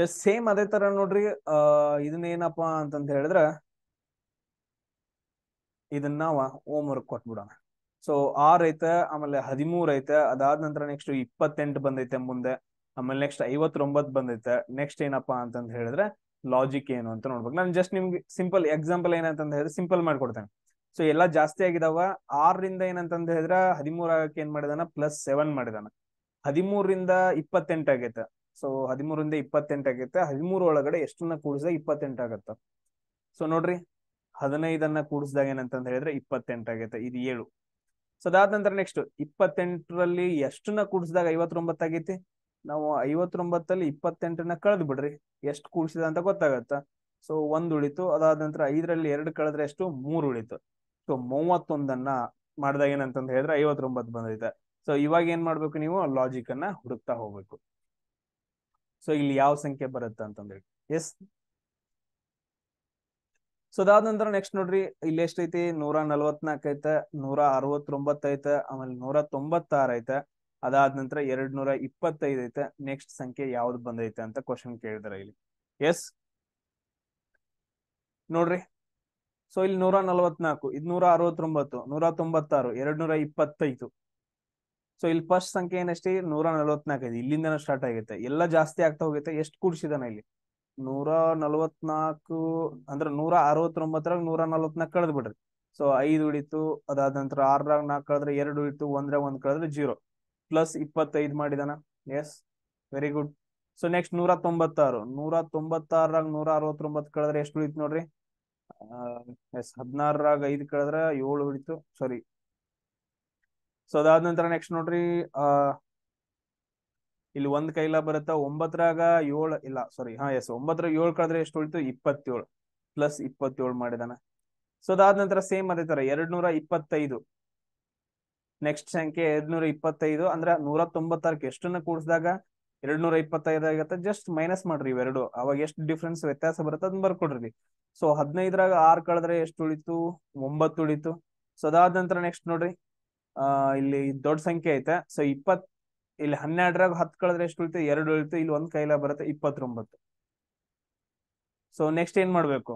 ಎಸ್, ಸೇಮ್ ಅದೇ ತರ ನೋಡ್ರಿ. ಇದನ್ನೇನಪ್ಪಾ ಅಂತಂತ ಹೇಳಿದ್ರ ಇದನ್ನ ನಾವ ಹೋಮ್ ವರ್ಕ್ ಕೊಟ್ಬಿಡೋಣ. ಸೊ 6 ಐತೆ, ಆಮೇಲೆ 13 ಐತೆ, ಅದಾದ ನಂತರ ನೆಕ್ಸ್ಟ್ 28 ಬಂದೈತೆ ಮುಂದೆ, ಆಮೇಲೆ ನೆಕ್ಸ್ಟ್ 59 ಬಂದೈತೆ. ನೆಕ್ಸ್ಟ್ ಏನಪ್ಪಾ ಅಂತಂದ ಹೇಳಿದ್ರೆ ಲಾಜಿಕ್ ಏನು ಅಂತ ನೋಡ್ಬೇಕು. ನಾನು ಜಸ್ಟ್ ನಿಮ್ಗೆ ಸಿಂಪಲ್ ಎಕ್ಸಾಂಪಲ್ ಏನಂತಂದ ಹೇಳಿದ್ರೆ ಸಿಂಪಲ್ ಮಾಡ್ಕೊಡ್ತೇನೆ. ಸೊ ಎಲ್ಲಾ ಜಾಸ್ತಿ ಆಗಿದಾವ. 6ರಿಂದ ಏನಂತಂದ ಹೇಳಿದ್ರೆ 13 ಆಗಕ್ಕೆ ಏನ್ ಮಾಡಿದಾನ? +7 ಮಾಡಿದಾನ. 13ರಿಂದ 28 ಆಗೈತೆ. ಸೊ 13ರಿಂದ 28 ಆಗೈತೆ. 13 ಒಳಗಡೆ ಎಷ್ಟನ್ನ ಕೂಡಿಸಿದಾಗ 28 ಆಗತ್ತ? ಸೊ ನೋಡ್ರಿ, 15 ಕೂಡಿಸಿದಾಗ ಏನಂತಂದ ಹೇಳಿದ್ರೆ 28 ಆಗೈತೆ. ಇದು 7. ಸೊ ಅದಾದ ನಂತರ ನೆಕ್ಸ್ಟ್ 28ರಲ್ಲಿ ಎಷ್ಟನ್ನ ಕೂಡಿಸಿದಾಗ 59 ಆಗೈತಿ? ನಾವು 59ಅಲ್ಲಿ 28ನ್ನ ಕಳೆದು ಬಿಡ್ರಿ, ಎಷ್ಟು ಕೂಡಿಸಿದ ಅಂತ ಗೊತ್ತಾಗತ್ತ. ಸೊ 1 ಉಳಿತು. ಅದಾದ ನಂತರ 5ರಲ್ಲಿ 2 ಕಳೆದ್ರೆ ಎಷ್ಟು? 3 ಉಳಿತು. ಸೊ 31ನ್ನ ಮಾಡಿದಾಗ ಏನಂತಂದ್ ಹೇಳಿದ್ರೆ 59 ಬಂದೈತೆ. ಸೊ ಇವಾಗ ಏನ್ ಮಾಡ್ಬೇಕು, ನೀವು ಲಾಜಿಕ್ ಅನ್ನ ಹುಡುಕ್ತಾ ಹೋಗ್ಬೇಕು. ಸೊ ಇಲ್ಲಿ ಯಾವ ಸಂಖ್ಯೆ ಬರುತ್ತೆ ಅಂತಂದ್ರೆ ಎಸ್. ಸೊ ಅದಾದ ನಂತರ ನೆಕ್ಸ್ಟ್ ನೋಡ್ರಿ, ಇಲ್ಲಿ ಎಷ್ಟೈತಿ? 144 ಐತೆ, 169 ಐತೆ, ಆಮೇಲೆ 196 ಐತೆ, ಅದಾದ ನಂತರ 225 ಐತೆ. ನೆಕ್ಸ್ಟ್ ಸಂಖ್ಯೆ ಯಾವ್ದು ಬಂದೈತೆ ಅಂತ ಕ್ವಶನ್ ಕೇಳಿದಾರೆ ಇಲ್ಲಿ. ಎಸ್ ನೋಡ್ರಿ, ಸೊ ಇಲ್ಲಿ 144, ಇದು 169, 196, 225. ಸೊ ಇಲ್ಲಿ ಫಸ್ಟ್ ಸಂಖ್ಯೆ ಏನಷ್ಟೇ? 144 ಇದೆ. ಇಲ್ಲಿಂದ ಸ್ಟಾರ್ಟ್ ಆಗೈತೆ, ಎಲ್ಲ ಜಾಸ್ತಿ ಆಗ್ತಾ ಹೋಗೈತೆ. ಎಷ್ಟು ಕೂಡಿಸಿದಾನ ಇಲ್ಲಿ? 144 ಅಂದ್ರೆ 169ರಾಗ 144 ಕಳೆದ್ ಬಿಡ್ರಿ. ಸೊ 5 ಉಳಿತು. ಅದಾದ ನಂತರ 6ರಾಗ 4 ಕಳೆದ್ರೆ 2 ಉಳಿತು, 1ರಾಗ 1 ಕಳೆದ್ರೆ 0, ಪ್ಲಸ್ 25 ಮಾಡಿದಾನ. Yes, very good. So next 196, 196ರಾಗ 169 ಕಳೆದ್ರೆ ಎಷ್ಟು ಉಳಿತು ನೋಡ್ರಿ? ಎಸ್, 16ರಾಗ 5 ಕಳೆದ್ರೆ 7 ಉಳಿತು, ಸಾರಿ. ಸೊ ಅದಾದ ನಂತರ ನೆಕ್ಸ್ಟ್ ನೋಡ್ರಿ, ಇಲ್ಲಿ ಒಂದ್ ಕೈಲ ಬರುತ್ತಾ? 9ರಾಗ 7 ಇಲ್ಲ, ಸಾರಿ, ಎಸ್, 9ರಾಗ 7 ಕಳೆದ್ರೆ ಎಷ್ಟು ಉಳಿತು? 27, ಪ್ಲಸ್ 27 ಮಾಡಿದಾನ. ಸೊ ಅದಾದ ನಂತರ ಸೇಮ್ ಅದೇ ತರ 225. ನೆಕ್ಸ್ಟ್ ಸಂಖ್ಯೆ 225 ಅಂದ್ರೆ 196 ಎಷ್ಟನ್ನ ಕೂಡಿಸಿದಾಗ 225 ಆಗತ್ತೆ. ಜಸ್ಟ್ ಮೈನಸ್ ಮಾಡ್ರಿ ಇವೆರಡು, ಅವಾಗ ಎಷ್ಟು ಡಿಫ್ರೆನ್ಸ್ ವ್ಯತ್ಯಾಸ ಬರುತ್ತೆ ಅದನ್ನ ಬರ್ಕೊಡ್ರಿ. ಸೊ 15ರಾಗ 6 ಕಳೆದ್ರೆ ಎಷ್ಟು ಉಳಿತು? 9 ಉಳಿತು. ಸೊ ಅದಾದ ನಂತರ ನೆಕ್ಸ್ಟ್ ನೋಡ್ರಿ, ಇಲ್ಲಿ ದೊಡ್ಡ ಸಂಖ್ಯೆ ಐತೆ. ಸೊ ಇಲ್ಲಿ 12ರಾಗ 10 ಕಳೆದ್ರೆ ಎಷ್ಟು ಉಳಿತು? 2 ಉಳಿತು. ಇಲ್ಲಿ ಒಂದ್ ಕೈಲ ಬರುತ್ತೆ 29. ಸೊ ನೆಕ್ಸ್ಟ್ ಏನ್ ಮಾಡ್ಬೇಕು?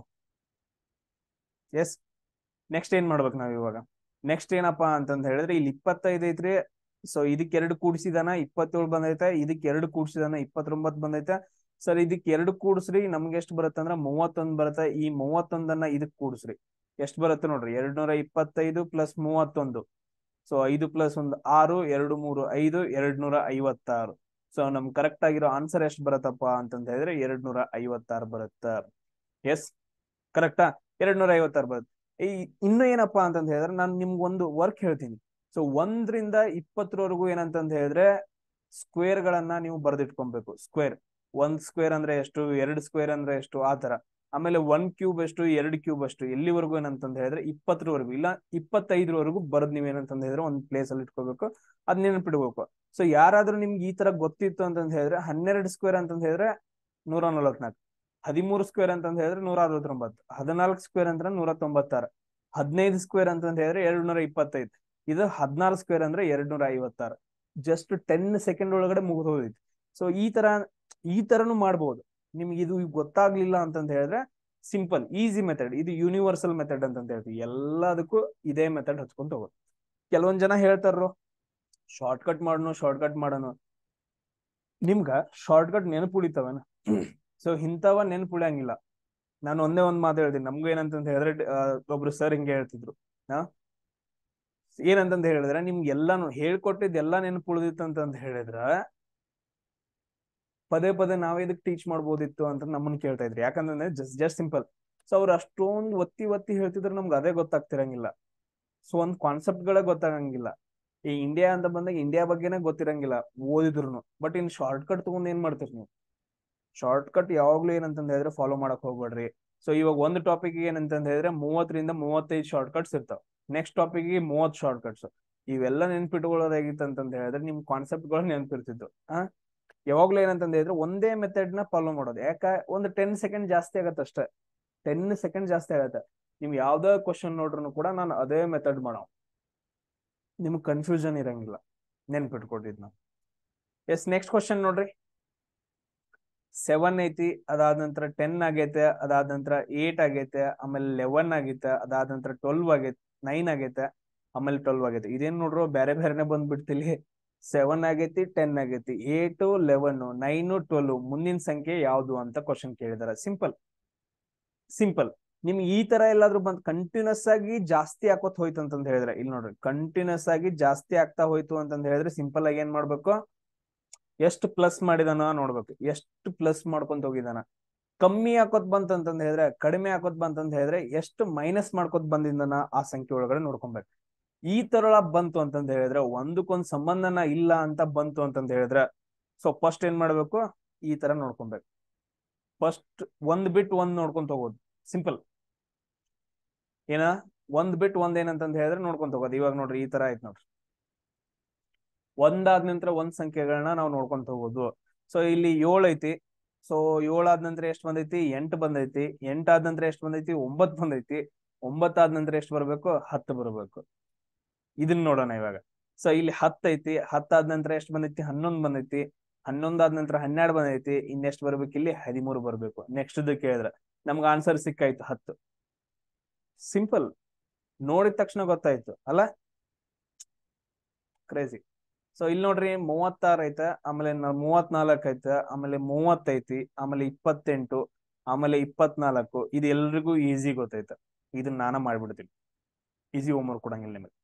ಎಸ್, ನೆಕ್ಸ್ಟ್ ಏನ್ ಮಾಡ್ಬೇಕು ನಾವ್ ಇವಾಗ? ನೆಕ್ಸ್ಟ್ ಏನಪ್ಪಾ ಅಂತಂದ್ ಹೇಳಿದ್ರೆ, ಇಲ್ಲಿ 25 ಐತ್ರಿ. ಸೊ ಇದಕ್ಕೆ 2 ಕೂಡಿಸಿದಾನ 27 ಬಂದೈತೆ, ಇದಕ್ಕೆ 2 ಕೂಡಿಸಿದಾನ 29 ಬಂದೈತೆ. ಸರ್ ಇದಕ್ಕೆ 2 ಕೂಡಿಸ್ರಿ, ನಮ್ಗೆ ಎಷ್ಟು ಬರುತ್ತೆ ಅಂದ್ರೆ 31 ಬರುತ್ತೆ. ಈ 31ನ್ನ ಇದಕ್ ಕೂಡಿಸ್ರಿ, ಎಷ್ಟು ಬರುತ್ತೆ ನೋಡ್ರಿ? 225 ಪ್ಲಸ್ 31. So 5 plus 1 6, 2 3 5, 256. ಸೊ ನಮ್ ಕರೆಕ್ಟ್ ಆಗಿರೋ ಆನ್ಸರ್ ಎಷ್ಟು ಬರತ್ತಪ್ಪ ಅಂತಂದ ಹೇಳಿದ್ರೆ 256 ಬರುತ್ತ. ಎಸ್, ಕರೆಕ್ಟಾ? 256 ಬರುತ್ತೆ. ಇನ್ನು ಏನಪ್ಪಾ ಅಂತಂದ ಹೇಳಿದ್ರೆ, ನಾನು ನಿಮ್ಗೊಂದು ವರ್ಕ್ ಹೇಳ್ತೀನಿ. ಸೊ 1ರಿಂದ 20ರವರೆಗೂ ಏನಂತಂದ ಹೇಳಿದ್ರೆ ಸ್ಕ್ವೇರ್ ಗಳನ್ನ ನೀವು ಬರೆದಿಟ್ಕೊಬೇಕು. ಸ್ಕ್ವೇರ್, 1 ಸ್ಕ್ವೇರ್ ಅಂದ್ರೆ ಎಷ್ಟು, 2 ಸ್ಕ್ವೇರ್ ಅಂದ್ರೆ ಎಷ್ಟು, ಆ ತರ. ಆಮೇಲೆ 1 ಕ್ಯೂಬ್ ಎಷ್ಟು, 2 ಕ್ಯೂಬ್ ಎಷ್ಟು, ಎಲ್ಲಿವರೆಗೂ ಏನಂತಂದ ಹೇಳಿದ್ರೆ 20ರವರೆಗೂ, ಇಲ್ಲ 25ರವರೆಗೂ ಬರದ್ ನೀವ್ ಏನಂತಂದ ಹೇಳಿದ್ರೆ ಒಂದ್ ಪ್ಲೇಸ್ ಅಲ್ಲಿ ಇಟ್ಕೋಬೇಕು, ಅದ್ ನೆನಪಿಡ್ಬೇಕು. ಸೊ ಯಾರಾದ್ರೂ ನಿಮ್ಗೆ ಈ ತರ ಗೊತ್ತಿತ್ತು ಅಂತಂದ ಹೇಳಿದ್ರೆ 12 ಸ್ಕ್ವೇರ್ ಅಂತಂದ ಹೇಳಿದ್ರೆ 144, 13 ಸ್ಕ್ವೇರ್ ಅಂತಂದ ಹೇಳಿದ್ರೆ 169, 14 ಸ್ಕ್ವೇರ್ ಅಂದ್ರೆ 196, 15 ಸ್ಕ್ವೇರ್ ಅಂತಂದ ಹೇಳಿದ್ರೆ 225, ಇದು 16 ಸ್ಕ್ವೇರ್ ಅಂದ್ರೆ 256. ಜಸ್ಟ್ 10 ಸೆಕೆಂಡ್ ಒಳಗಡೆ ಮುಗಿದು ಹೋದೈತಿ. ಸೊ ಈ ತರನು ಮಾಡ್ಬೋದು. ನಿಮ್ಗೆ ಇದು ಗೊತ್ತಾಗ್ಲಿಲ್ಲ ಅಂತಂದ ಹೇಳಿದ್ರೆ ಸಿಂಪಲ್ ಈಸಿ ಮೆಥಡ್, ಇದು ಯೂನಿವರ್ಸಲ್ ಮೆಥಡ್ ಅಂತ ಹೇಳ್ತೀವಿ. ಎಲ್ಲದಕ್ಕೂ ಇದೇ ಮೆಥಡ್ ಹಚ್ಕೊಂತ ಹೋಗೋದು. ಕೆಲವೊಂದ್ ಜನ ಹೇಳ್ತಾರ ಶಾರ್ಟ್ ಕಟ್ ಮಾಡೋಣ. ನಿಮ್ಗ ಶಾರ್ಟ್ ಕಟ್ ನೆನಪು ಉಳಿತಾವೇನ? ಸೊ ಇಂಥವ ನೆನಪು ಉಳಿಯಂಗಿಲ್ಲ. ನಾನು ಒಂದೇ ಒಂದ್ ಮಾತು ಹೇಳ್ತೀನಿ. ನಮ್ಗೂ ಏನಂತಂತ ಹೇಳಿದ್ರೆ ಒಬ್ರು ಸರ್ ಹಿಂಗೆ ಹೇಳ್ತಿದ್ರು. ಏನಂತಂದ ಹೇಳಿದ್ರೆ, ನಿಮ್ಗೆ ಎಲ್ಲಾನು ಹೇಳ್ಕೊಟ್ಟಿದ್ದೆಲ್ಲಾ ನೆನಪು ಉಳಿದಿತ್ತು ಅಂತಂದ ಹೇಳಿದ್ರ ಪದೇ ಪದೇ ನಾವೇ ಇದಕ್ಕೆ ಟೀಚ್ ಮಾಡ್ಬೋದಿತ್ತು ಅಂತ ನಮ್ಮನ್ನ ಕೇಳ್ತಾ ಇದ್ರಿ. ಯಾಕಂದ್ರೆ ಜಸ್ಟ್ ಸಿಂಪಲ್. ಸೊ ಅವ್ರು ಅಷ್ಟೊಂದು ಒತ್ತಿ ಹೇಳ್ತಿದ್ರೆ ನಮ್ಗೆ ಅದೇ ಗೊತ್ತಾಗ್ತಿರಂಗಿಲ್ಲ. ಸೊ ಒಂದ್ ಕಾನ್ಸೆಪ್ಟ್ ಗಳೇ ಗೊತ್ತಾಗಂಗಿಲ್ಲ. ಈ ಇಂಡಿಯಾ ಅಂತ ಬಂದಾಗ ಇಂಡಿಯಾ ಬಗ್ಗೆನೇ ಗೊತ್ತಿರಂಗಿಲ್ಲ ಓದಿದ್ರು. ಬಟ್ ಇನ್ ಶಾರ್ಟ್ ಕಟ್ ತಗೊಂಡ್ ಏನ್ ಮಾಡ್ತೀರಿ ನೀವು? ಶಾರ್ಟ್ ಕಟ್ ಯಾವಾಗ್ಲೂ ಏನಂತಂದ ಹೇಳಿದ್ರೆ ಫಾಲೋ ಮಾಡಕ್ ಹೋಗ್ಬೇಡ್ರಿ. ಸೊ ಇವಾಗ ಒಂದು ಟಾಪಿಕ್ ಏನಂತಂದ ಹೇಳಿದ್ರೆ 30ರಿಂದ 35 ಶಾರ್ಟ್ ಕಟ್ಸ್ ಇರ್ತಾವ. Next topic 30 short cuts. ಇವೆಲ್ಲ ನೆನ್ಪಿಟ್ಕೊಳ್ಳೋದಾಗಿತ್ತು ಅಂತಂದ ಹೇಳಿದ್ರೆ ನಿಮ್ ಕಾನ್ಸೆಪ್ಟ್ ಗಳು ನೆನ್ಪಿರ್ತಿದ್ವು. ಯಾವಾಗ್ಲೂ ಏನಂತಂದ ಹೇಳಿದ್ರೆ ಒಂದೇ ಮೆಥಡ್ ನ ಫಾಲೋ ಮಾಡೋದು. ಯಾಕ? ಒಂದು 10 ಸೆಕೆಂಡ್ ಜಾಸ್ತಿ ಆಗತ್ತೆ ಅಷ್ಟೇ. 10 ಸೆಕೆಂಡ್ ಜಾಸ್ತಿ ಆಗತ್ತೆ. ನಿಮ್ ಯಾವ್ದೇ ಕ್ವಶನ್ ನೋಡ್ರು ಕೂಡ ನಾನು ಅದೇ ಮೆಥಡ್ ಮಾಡೋ, ನಿಮ್ಗೆ ಕನ್ಫ್ಯೂಷನ್ ಇರಂಗಿಲ್ಲ. ನೆನ್ಪಿಟ್ಕೊಟ್ಟಿದ್ ನಾವು. ಎಸ್, ನೆಕ್ಸ್ಟ್ ಕ್ವಶನ್ ನೋಡ್ರಿ. 7 ಐತಿ, ಅದಾದ ನಂತರ 10 ಆಗೈತೆ, ಅದಾದ ನಂತರ 8 ಆಗೈತೆ, ಆಮೇಲೆ 11 ಆಗೈತೆ, ಅದಾದ ನಂತರ 12 ಆಗೈತೆ, 9 ಆಗೈತೆ, ಆಮೇಲೆ 12 ಆಗೈತೆ. ಇದೇನ್ ನೋಡ್ರು ಬೇರೆ ಬೇರೆನೆ ಬಂದ್ಬಿಡ್ತಿಲಿ. 7 ಆಗೈತಿ, 10 ಆಗೈತಿ, 8, 11, 9, 12 ಮುಂದಿನ ಸಂಖ್ಯೆ ಯಾವ್ದು ಅಂತ ಕ್ವಶನ್ ಕೇಳಿದಾರೆ. ಸಿಂಪಲ್. ನಿಮ್ಗೆ ಈ ತರ ಎಲ್ಲಾದ್ರೂ ಬಂದ್ ಕಂಟಿನ್ಯೂಸ್ ಆಗಿ ಜಾಸ್ತಿ ಆಕೋತ್ ಹೋಯ್ತು ಅಂತಂದ ಹೇಳಿದ್ರೆ, ಇಲ್ಲಿ ನೋಡ್ರಿ, ಕಂಟಿನ್ಯೂಸ್ ಆಗಿ ಜಾಸ್ತಿ ಆಗ್ತಾ ಹೋಯ್ತು ಅಂತಂದ ಹೇಳಿದ್ರೆ ಸಿಂಪಲ್ ಆಗಿ ಏನ್ ಮಾಡ್ಬೇಕು? ಎಷ್ಟು ಪ್ಲಸ್ ಮಾಡಿದಾನ ನೋಡ್ಬೇಕು. ಎಷ್ಟು ಪ್ಲಸ್ ಮಾಡ್ಕೊಂತ ಹೋಗಿದಾನ. ಕಮ್ಮಿ ಹಾಕೋತ್ ಬಂತಂತಂದ ಹೇಳಿದ್ರೆ, ಕಡಿಮೆ ಹಾಕೋತ್ ಬಂತಂತ ಹೇಳಿದ್ರೆ ಎಷ್ಟು ಮೈನಸ್ ಮಾಡ್ಕೋತ್ ಬಂದಿದ್ದಾನ ಆ ಸಂಖ್ಯೆ ಒಳಗಡೆ ನೋಡ್ಕೊಬೇಕು. ಈ ತರ ಬಂತು ಅಂತಂದ ಹೇಳಿದ್ರೆ, ಒಂದಕ್ಕೊಂದ್ ಸಂಬಂಧನ ಇಲ್ಲ ಅಂತ ಬಂತು ಅಂತಂದ ಹೇಳಿದ್ರೆ, ಸೊ ಫಸ್ಟ್ ಏನ್ ಮಾಡ್ಬೇಕು? ಈ ತರ ನೋಡ್ಕೊಬೇಕು. ಫಸ್ಟ್ ಒಂದ್ ಬಿಟ್ ಒಂದ್ ನೋಡ್ಕೊಂತ ಹೋಗೋದು, ಸಿಂಪಲ್. ಏನ ಒಂದ್ ಬಿಟ್ ಒಂದ್ ಏನಂತಂದ್ ಹೇಳಿದ್ರೆ ನೋಡ್ಕೊಂತ ಹೋಗೋದು. ಇವಾಗ ನೋಡ್ರಿ ಈ ತರ ಆಯ್ತು ನೋಡ್ರಿ, ಒಂದಾದ ನಂತರ ಒಂದ್ ಸಂಖ್ಯೆಗಳನ್ನ ನಾವು ನೋಡ್ಕೊಂತ ಹೋಗೋದು. ಸೊ ಇಲ್ಲಿ 7 ಐತಿ. ಸೊ 7 ಆದ ನಂತರ ಎಷ್ಟು ಬಂದೈತಿ? 8 ಬಂದೈತಿ. 8 ಆದ ನಂತರ ಎಷ್ಟು ಬಂದೈತಿ? 9 ಬಂದೈತಿ. 9 ಆದ ನಂತರ ಎಷ್ಟು ಬರ್ಬೇಕು? 10 ಬರ್ಬೇಕು. ಇದನ್ನ ನೋಡೋಣ ಇವಾಗ. ಸೊ ಇಲ್ಲಿ 10 ಐತಿ. 10 ಆದ ನಂತರ ಎಷ್ಟು ಬಂದೈತಿ? 11 ಬಂದೈತಿ. 11 ಆದ ನಂತರ 12 ಬಂದೈತಿ. ಇನ್ನೆಷ್ಟು ಬರ್ಬೇಕು? ಇಲ್ಲಿ 13 ಬರ್ಬೇಕು. ನೆಕ್ಸ್ಟ್ ಕೇಳಿದ್ರ ನಮ್ಗೆ ಆನ್ಸರ್ ಸಿಕ್ಕಾಯ್ತು 10. ಸಿಂಪಲ್, ನೋಡಿದ ತಕ್ಷಣ ಗೊತ್ತಾಯ್ತು ಅಲ್ಲ, ಕ್ರೇಜಿ. ಸೊ ಇಲ್ಲಿ ನೋಡ್ರಿ 36 ಐತ, ಆಮೇಲೆ 34 ಐತ, ಆಮೇಲೆ 30 ಐತಿ, ಆಮೇಲೆ 28, ಆಮೇಲೆ 24. ಇದು ಎಲ್ರಿಗೂ ಈಸಿ ಗೊತ್ತೈತ. ಇದನ್ನ ನಾನ ಮಾಡ್ಬಿಡ್ತೀನಿ, ಈಸಿ ಹೋಮ್ವರ್ಕ್ ಕೊಡಂಗಿಲ್ಲ ನಿಮಗೆ.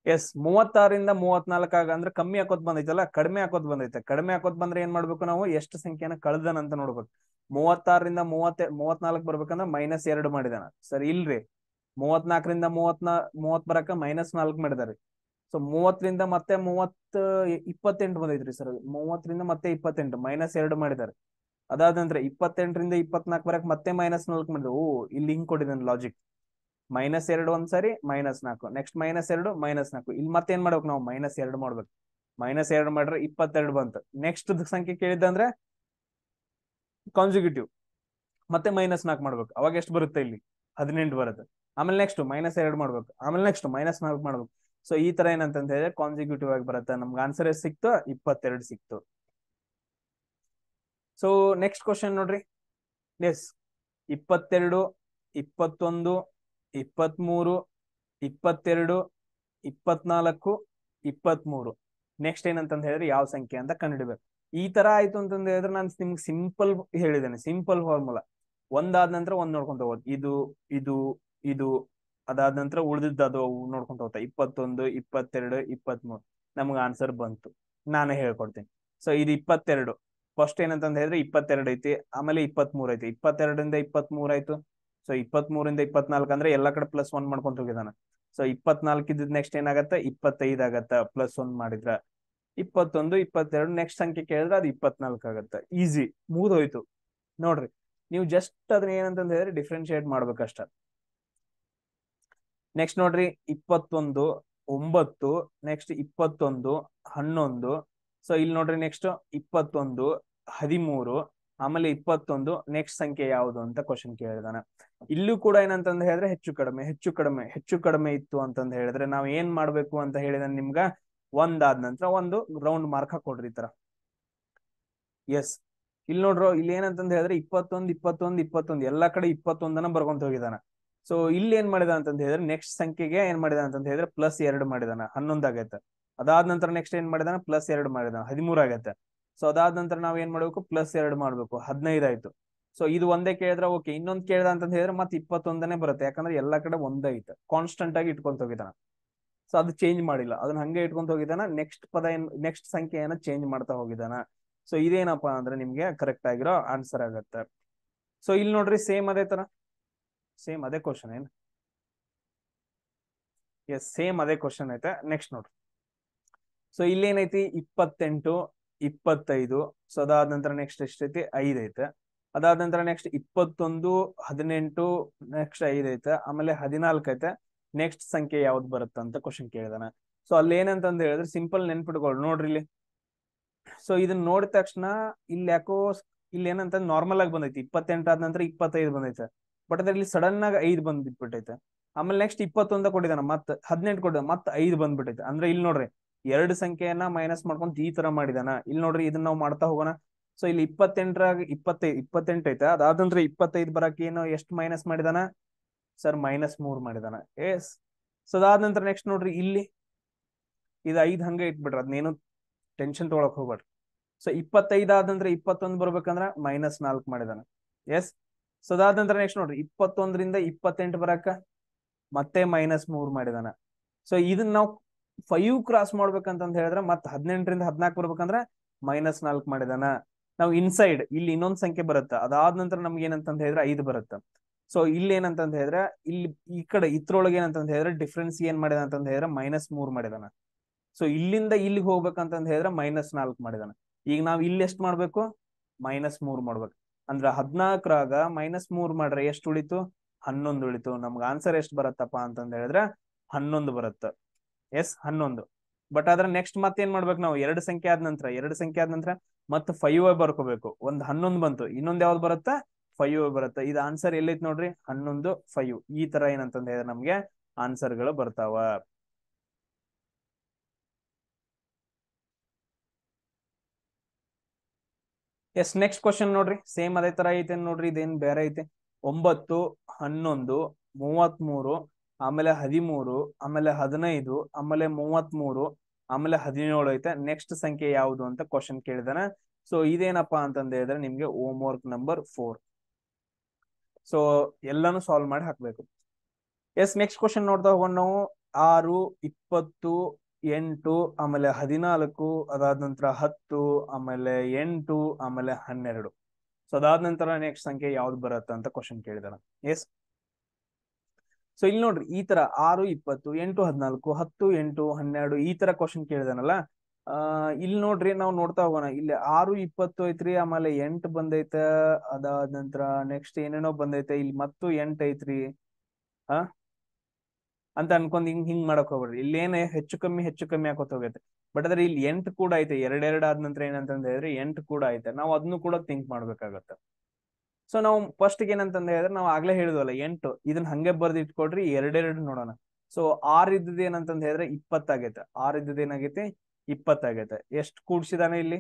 ಎಸ್, 36ರಿಂದ 34 ಅಂದ್ರೆ ಕಮ್ಮಿ ಹಾಕೋದ್ ಬಂದೈತಲ್ಲ, ಕಡಿಮೆ ಹಾಕೋದ್ ಬಂದೈತೆ. ಕಡಿಮೆ ಹಾಕೋದ್ ಬಂದ್ರೆ ಏನ್ ಮಾಡ್ಬೇಕು ನಾವು? ಎಷ್ಟು ಸಂಖ್ಯೆನ ಕಳ್ದನ ಅಂತ ನೋಡ್ಬೇಕು. 36ರಿಂದ 34 ಬರ್ಬೇಕಂದ್ರೆ -2 ಮಾಡಿದಾನ. ಸರಿ ಇಲ್ರಿ, 34ರಿಂದ 30 ಬರಕ -4 ಮಾಡಿದಾರೆ. ಸೊ 30ರಿಂದ ಮತ್ತೆ 28 ಬಂದೈತ್ರಿ ಸರ್. 30ರಿಂದ ಮತ್ತೆ 28 -2 ಮಾಡಿದ್ದಾರೆ. ಅದಾದ ನಂತರ 28ರಿಂದ 24 ಬರಕ್ ಮತ್ತೆ -4 ಮಾಡಿದ್ರು. ಓ, ಇಲ್ಲಿ ಹಿಂಗ್ ಕೊಟ್ಟಿದ್ದಾನೆ ಲಾಜಿಕ್. -2 ಒಂದ್ಸರಿ, -4, ನೆಕ್ಸ್ಟ್ -2, -4. ಇಲ್ಲಿ ಮತ್ತೆ ಏನ್ ಮಾಡ್ಬೇಕು ನಾವು? -2 ಮಾಡ್ಬೇಕು. -2 ಮಾಡ್ರೆ 22 ಬಂತು. ನೆಕ್ಸ್ಟ್ ಸಂಖ್ಯೆ ಕೇಳಿದ್ದಂದ್ರೆ ಕಾನ್ಸಿಕ್ಯೂಟಿವ್, ಮತ್ತೆ -4 ಮಾಡ್ಬೇಕು. ಅವಾಗ ಎಷ್ಟು ಬರುತ್ತೆ? ಇಲ್ಲಿ 18 ಬರುತ್ತೆ. ಆಮೇಲೆ ನೆಕ್ಸ್ಟ್ -2 ಮಾಡ್ಬೇಕು. ಆಮೇಲೆ ನೆಕ್ಸ್ಟ್ -4 ಮಾಡ್ಬೇಕು. ಸೊ ಈ ತರ ಏನಂತ ಹೇಳಿದ್ರೆ ಕಾನ್ಸಿಕ್ಯೂಟಿವ್ ಆಗಿ ಬರುತ್ತೆ. ನಮ್ಗೆ ಆನ್ಸರ್ ಎಷ್ಟು ಸಿಕ್ತು? 22 ಸಿಕ್ತು. ಸೊ ನೆಕ್ಸ್ಟ್ ಕ್ವಶನ್ ನೋಡ್ರಿ. ಎಸ್, 22, 21, 23, 22, 24, 23. ನೆಕ್ಸ್ಟ್ ಏನಂತಂದ್ ಹೇಳಿದ್ರೆ ಯಾವ ಸಂಖ್ಯೆ ಅಂತ ಕಂಡುಹಿಡಬೇಕು. ಈ ತರ ಆಯ್ತು ಅಂತಂದ ಹೇಳಿದ್ರೆ ನಾನು ನಿಮ್ಗೆ ಸಿಂಪಲ್ ಹೇಳಿದ್ದೇನೆ, ಸಿಂಪಲ್ ಫಾರ್ಮುಲಾ. ಒಂದಾದ ನಂತರ ಒಂದ್ ನೋಡ್ಕೊಂತ ಹೋಗೋದು. ಇದು ಇದು ಇದು ಅದಾದ ನಂತರ ಉಳಿದಿದ್ದು ಅದು ನೋಡ್ಕೊಂತ ಹೋಗ್ತಾ 21, 22, 23. ನಮ್ಗೆ ಆನ್ಸರ್ ಬಂತು, ನಾನೇ ಹೇಳ್ಕೊಡ್ತೀನಿ. ಸೊ ಇದು 22. ಫಸ್ಟ್ ಏನಂತಂದ್ ಹೇಳಿದ್ರೆ 22 ಐತಿ, ಆಮೇಲೆ 23 ಐತಿ. 22ರಿಂದ 23 ಆಯ್ತು. ಸೊ 23ರಿಂದ 24 ಅಂದ್ರೆ ಎಲ್ಲಾ ಕಡೆ +1 ಮಾಡ್ಕೊಂತ ಹೋಗಿದಾನ. ಸೊ 24 ಇದ್ದಿದ್ ನೆಕ್ಸ್ಟ್ ಏನಾಗತ್ತ? 25 ಆಗತ್ತ, +1 ಮಾಡಿದ್ರ. 21, 22 ನೆಕ್ಸ್ಟ್ ಸಂಖ್ಯೆ ಕೇಳಿದ್ರೆ ಅದು 24 ಆಗತ್ತ. ಈಸಿ, ಮುಗಿದೋಯ್ತು. ನೋಡ್ರಿ, ನೀವು ಜಸ್ಟ್ ಅದನ್ನ ಏನಂತಂದ್ ಹೇಳಿದ್ರೆ ಡಿಫ್ರೆನ್ಶಿಯೇಟ್ ಮಾಡ್ಬೇಕಷ್ಟ. ನೆಕ್ಸ್ಟ್ ನೋಡ್ರಿ 21, 9, ನೆಕ್ಸ್ಟ್ 21, 11. ಸೊ ಇಲ್ಲಿ ನೋಡ್ರಿ ನೆಕ್ಸ್ಟ್ 21, 13, ಆಮೇಲೆ 21. ನೆಕ್ಸ್ಟ್ ಸಂಖ್ಯೆ ಯಾವುದು ಅಂತ ಕ್ವಶನ್ ಕೇಳಿದಾನ. ಇಲ್ಲೂ ಕೂಡ ಏನಂತಂದ್ ಹೇಳಿದ್ರೆ ಹೆಚ್ಚು ಕಡಿಮೆ ಇತ್ತು ಅಂತಂದ್ ಹೇಳಿದ್ರೆ ನಾವ್ ಏನ್ ಮಾಡ್ಬೇಕು ಅಂತ ಹೇಳಿದ ನಿಮ್ಗ, ಒಂದಾದ ನಂತರ ಒಂದು ರೌಂಡ್ ಮಾರ್ಕ್ ಹಾಕೊಡ್ರಿ ಈ ತರ. ಎಸ್, ಇಲ್ಲಿ ನೋಡ್ರು, ಇಲ್ಲಿ ಏನಂತಂದ್ ಹೇಳಿದ್ರೆ 21, 21, 21 ಎಲ್ಲಾ ಕಡೆ 21 ಬರ್ಕೊಂತ ಹೋಗಿದಾನ. ಸೊ ಇಲ್ಲಿ ಏನ್ ಮಾಡಿದ ಅಂತಂದ್ ಹೇಳಿದ್ರೆ ನೆಕ್ಸ್ಟ್ ಸಂಖ್ಯೆಗೆ ಏನ್ ಮಾಡಿದ ಅಂತಂದ್ ಹೇಳಿದ್ರೆ +2 ಮಾಡಿದಾನ, 11 ಆಗೈತೆ. ಅದಾದ ನಂತರ ನೆಕ್ಸ್ಟ್ ಏನ್ ಮಾಡಿದಾನ? +2 ಮಾಡಿದಾನ, 13 ಆಗೈತೆ. ಸೊ ಅದಾದ ನಂತರ ನಾವ್ ಏನ್ ಮಾಡ್ಬೇಕು? +2 ಮಾಡ್ಬೇಕು, 15 ಆಯ್ತು. ಸೊ ಇದು ಒಂದೇ ಕೇಳಿದ್ರೆ ಓಕೆ. ಇನ್ನೊಂದ್ ಕೇಳ್ದ ಅಂತಂದ್ ಹೇಳಿದ್ರೆ ಮತ್ತೆ 21ನೇ ಬರುತ್ತೆ, ಯಾಕಂದ್ರೆ ಎಲ್ಲಾ ಕಡೆ ಒಂದೇ ಐತೆ. ಕಾನ್ಸ್ಟೆಂಟ್ ಆಗಿ ಇಟ್ಕೊಂತ ಹೋಗಿದಾನ. ಸೊ ಅದು ಚೇಂಜ್ ಮಾಡಿಲ್ಲ, ಅದನ್ನ ಹಂಗೆ ಇಟ್ಕೊಂತ ಹೋಗಿದಾನ. ನೆಕ್ಸ್ಟ್ ಪದ ನೆಕ್ಸ್ಟ್ ಸಂಖ್ಯೆಯನ್ನ ಚೇಂಜ್ ಮಾಡ್ತಾ ಹೋಗಿದಾನ. ಸೊ ಇದೇನಪ್ಪಾ ಅಂದ್ರೆ ನಿಮ್ಗೆ ಕರೆಕ್ಟ್ ಆಗಿರೋ ಆನ್ಸರ್ ಆಗತ್ತೆ. ಸೊ ಇಲ್ಲಿ ನೋಡ್ರಿ ಸೇಮ್ ಅದೇ ತರ, ಸೇಮ್ ಅದೇ ಕ್ವಶನ್ ಏನ್? ಎಸ್, ಸೇಮ್ ಅದೇ ಕ್ವಶನ್ ಐತೆ. ನೆಕ್ಸ್ಟ್ ನೋಡ್ರಿ. ಸೊ ಇಲ್ಲಿ ಏನೈತಿ? 28, 25. ಸೊ ಅದಾದ ನಂತರ ನೆಕ್ಸ್ಟ್ ಎಷ್ಟೈತಿ? 5 ಐತೆ. ಅದಾದ ನಂತರ ನೆಕ್ಸ್ಟ್ 21, 18, ನೆಕ್ಸ್ಟ್ 5 ಐತೆ. ಆಮೇಲೆ 14 ಐತೆ. ನೆಕ್ಸ್ಟ್ ಸಂಖ್ಯೆ ಯಾವ್ದು ಬರುತ್ತೆ ಅಂತ ಕ್ವಶನ್ ಕೇಳಿದಾನ. ಸೊ ಅಲ್ಲಿ ಏನಂತಂದ್ ಹೇಳಿದ್ರೆ ಸಿಂಪಲ್ ನೆನ್ಪಿಟ್ಕೊಳ್ಳಿ ನೋಡ್ರಿ ಇಲ್ಲಿ. ಸೊ ಇದನ್ನ ನೋಡಿದ ತಕ್ಷಣ ಇಲ್ಲಿ ಯಾಕೋ ಇಲ್ಲಿ ಏನಂತ ನಾರ್ಮಲ್ ಆಗಿ ಬಂದೈತಿ. 28 ಆದ ನಂತರ 25 ಬಂದೈತೆ. ಬಟ್ ಅದ್ರಲ್ಲಿ ಸಡನ್ ಆಗಿ 5 ಬಂದ್ಬಿಟ್ಟೈತೆ. ಆಮೇಲೆ ನೆಕ್ಸ್ಟ್ 21 ಕೊಟ್ಟಿದಾನ, ಮತ್ 18 ಕೊಟ್ಟಿದ್ದಾನ, ಮತ್ 5 ಬಂದ್ಬಿಟ್ಟೈತೆ. ಅಂದ್ರೆ ಇಲ್ಲಿ ನೋಡ್ರಿ ಎರಡು ಸಂಖ್ಯೆಯನ್ನ ಮೈನಸ್ ಮಾಡ್ಕೊಂತ ಈ ತರ ಮಾಡಿದಾನ. ಇಲ್ಲಿ ನೋಡ್ರಿ ಇದನ್ನ ನಾವು ಮಾಡ್ತಾ ಹೋಗೋಣ. ಸೊ ಇಲ್ಲಿ 28ರಾಗ 28 ಐತೆ. ಅದಾದ ನಂತರ 25 ಬರಕ್ ಏನು ಎಷ್ಟು ಮೈನಸ್ ಮಾಡಿದಾನ ಸರ್? -3 ಮಾಡಿದಾನ. ಎಸ್. ಸೊ ಅದಾದ ನಂತರ ನೆಕ್ಸ್ಟ್ ನೋಡ್ರಿ ಇಲ್ಲಿ ಇದು 5 ಹಂಗೆ ಇಟ್ಬಿಡ್ರಿ, ಅದನ್ನೇನು ಟೆನ್ಷನ್ ತೊಗೊಳಕ್ ಹೋಗ್ಬೇಡ್ರಿ. ಸೊ 25 ಆದ ನಂತರ 21 ಬರ್ಬೇಕಂದ್ರ -4 ಮಾಡಿದಾನ. ಎಸ್. ಸೊ ಅದಾದ ನಂತರ ನೆಕ್ಸ್ಟ್ ನೋಡ್ರಿ 21ರಿಂದ 28 ಬರಕ ಮತ್ತೆ -3 ಮಾಡಿದಾನ. ಸೊ ಇದನ್ನ ನಾವು 5 ಕ್ರಾಸ್ ಮಾಡ್ಬೇಕಂತ ಹೇಳಿದ್ರೆ ಮತ್ತೆ 18ರಿಂದ 14 ಬರ್ಬೇಕಂದ್ರ -4 ಮಾಡಿದಾನ. ನಾವು ಇನ್ಸೈಡ್ ಇಲ್ಲಿ ಇನ್ನೊಂದ್ ಸಂಖ್ಯೆ ಬರುತ್ತೆ. ಅದಾದ ನಂತರ ನಮ್ಗೆ ಏನಂತ ಹೇಳಿದ್ರೆ 5 ಬರುತ್ತೆ. ಸೊ ಇಲ್ಲಿ ಏನಂತ ಹೇಳಿದ್ರೆ ಇಲ್ಲಿ ಈ ಕಡೆ ಇದ್ರೊಳಗೆ ಏನಂತ ಹೇಳಿದ್ರೆ ಡಿಫ್ರೆನ್ಸ್ ಏನ್ ಮಾಡಿದ ಅಂತ ಹೇಳಿದ್ರೆ -3 ಮಾಡಿದಾನ. ಸೊ ಇಲ್ಲಿಂದ ಇಲ್ಲಿಗೆ ಹೋಗ್ಬೇಕಂತ ಹೇಳಿದ್ರೆ -4 ಮಾಡಿದಾನ. ಈಗ ನಾವ್ ಇಲ್ಲಿ ಎಷ್ಟು ಮಾಡ್ಬೇಕು? -3 ಮಾಡ್ಬೇಕು. ಅಂದ್ರ 14ರಾಗ -3 ಮಾಡ್ರೆ ಎಷ್ಟು ಉಳಿತು? 11 ಉಳಿತು. ನಮ್ಗೆ ಆನ್ಸರ್ ಎಷ್ಟು ಬರತ್ತಪ್ಪ ಅಂತಂದ ಹೇಳಿದ್ರೆ 11 ಬರುತ್ತೆ. ಎಸ್ 11. ಬಟ್ ಅದ್ರ ನೆಕ್ಸ್ಟ್ ಮತ್ತೇನ್ ಮಾಡ್ಬೇಕು ನಾವು? ಎರಡು ಸಂಖ್ಯೆ ಆದ ನಂತರ ಮತ್ತೆ 5 ಬರ್ಕೋಬೇಕು. ಒಂದ್ 11 ಬಂತು, ಇನ್ನೊಂದ್ ಯಾವ್ದು ಬರುತ್ತಾ? 5 ಬರುತ್ತೆ. ಇದು ಆನ್ಸರ್ ಎಲ್ಲೈತ್ ನೋಡ್ರಿ, 11 5. ಈ ತರ ಏನಂತಂದ ಹೇಳಿದ್ರೆ ನಮ್ಗೆ ಆನ್ಸರ್ ಗಳು ಬರ್ತಾವ. ಎಸ್ ನೆಕ್ಸ್ಟ್ ಕ್ವಶನ್ ನೋಡ್ರಿ, ಸೇಮ್ ಅದೇ ತರ ಐತೆ ನೋಡ್ರಿ, ಇದೇನ್ ಬೇರೆ ಐತೆ. 9 11 33 ಆಮೇಲೆ 13 ಆಮೇಲೆ 15 ಆಮೇಲೆ 33 ಆಮೇಲೆ 17 ಐತೆ. ನೆಕ್ಸ್ಟ್ ಸಂಖ್ಯೆ ಯಾವುದು ಅಂತ ಕ್ವಶನ್ ಕೇಳಿದಾನ. ಸೊ ಇದೇನಪ್ಪಾ ಅಂತಂದ ಹೇಳಿದ್ರೆ ನಿಮ್ಗೆ ಹೋಮ್ ವರ್ಕ್ ನಂಬರ್ 4. ಸೊ ಎಲ್ಲಾನು ಸಾಲ್ವ್ ಮಾಡಿ ಹಾಕ್ಬೇಕು. ಎಸ್ ನೆಕ್ಸ್ಟ್ ಕ್ವಶನ್ ನೋಡ್ತಾ ಹೋಗೋಣ ನಾವು. 6 20 8 ಆಮೇಲೆ 14 ಅದಾದ ನಂತರ 10 ಆಮೇಲೆ 8 ಆಮೇಲೆ 12. ಸೊ ಅದಾದ ನಂತರ ನೆಕ್ಸ್ಟ್ ಸಂಖ್ಯೆ ಯಾವ್ದು ಬರುತ್ತೆ ಅಂತ ಕ್ವಶನ್ ಕೇಳಿದಾನ. ಎಸ್ ಸೊ ಇಲ್ಲಿ ನೋಡ್ರಿ, ಈ ತರ 6 20 8 14 10 8 12 ಈ ತರ ಕ್ವಶನ್ ಕೇಳಿದಾನಲ್ಲ. ಇಲ್ಲಿ ನೋಡ್ರಿ, ನಾವು ನೋಡ್ತಾ ಹೋಗೋಣ. ಇಲ್ಲಿ 6 20 ಐತ್ರಿ, ಆಮೇಲೆ 8 ಬಂದೈತೆ, ಅದಾದ ನಂತರ ನೆಕ್ಸ್ಟ್ ಏನೇನೋ ಬಂದೈತೆ, ಇಲ್ಲಿ ಮತ್ತು 8 ಐತ್ರಿ ಅಂತ ಅನ್ಕೊಂಡ್ ಹಿಂಗ್ ಮಾಡಕ್ ಹೋಗ್ಬೇಡ್ರಿ. ಇಲ್ಲಿ ಏನೇ ಹೆಚ್ಚು ಕಮ್ಮಿ ಹಾಕೋತ ಹೋಗೈತೆ. ಬಟ್ ಅದ್ರ ಇಲ್ಲಿ 8 ಕೂಡ ಐತೆ, ಎರಡೆರಡು ಆದ ನಂತರ ಏನಂತಂದ ಹೇಳಿದ್ರೆ 8 ಕೂಡ ಐತೆ. ನಾವು ಅದನ್ನು ಕೂಡ ಥಿಂಕ್ ಮಾಡ್ಬೇಕಾಗತ್ತೆ. ಸೊ ನಾವು ಫಸ್ಟ್ ಏನಂತಂದ ಹೇಳಿದ್ರೆ, ನಾವು ಆಗ್ಲೇ ಹೇಳಿದ್ವಲ್ಲ 8, ಇದನ್ನ ಹಂಗೆ ಬರ್ದು ಇಟ್ಕೊಡ್ರಿ, ಎರಡೆರಡು ನೋಡೋಣ. ಸೊ 6 ಇದ್ದದ ಏನಂತಂದ ಹೇಳಿದ್ರೆ 20 ಆಗೈತೆ. 6 ಇದ್ದದ ಏನಾಗೈತಿ? 20 ಆಗೈತೆ. ಎಷ್ಟು ಕೂಡ್ಸಿದಾನ ಇಲ್ಲಿ?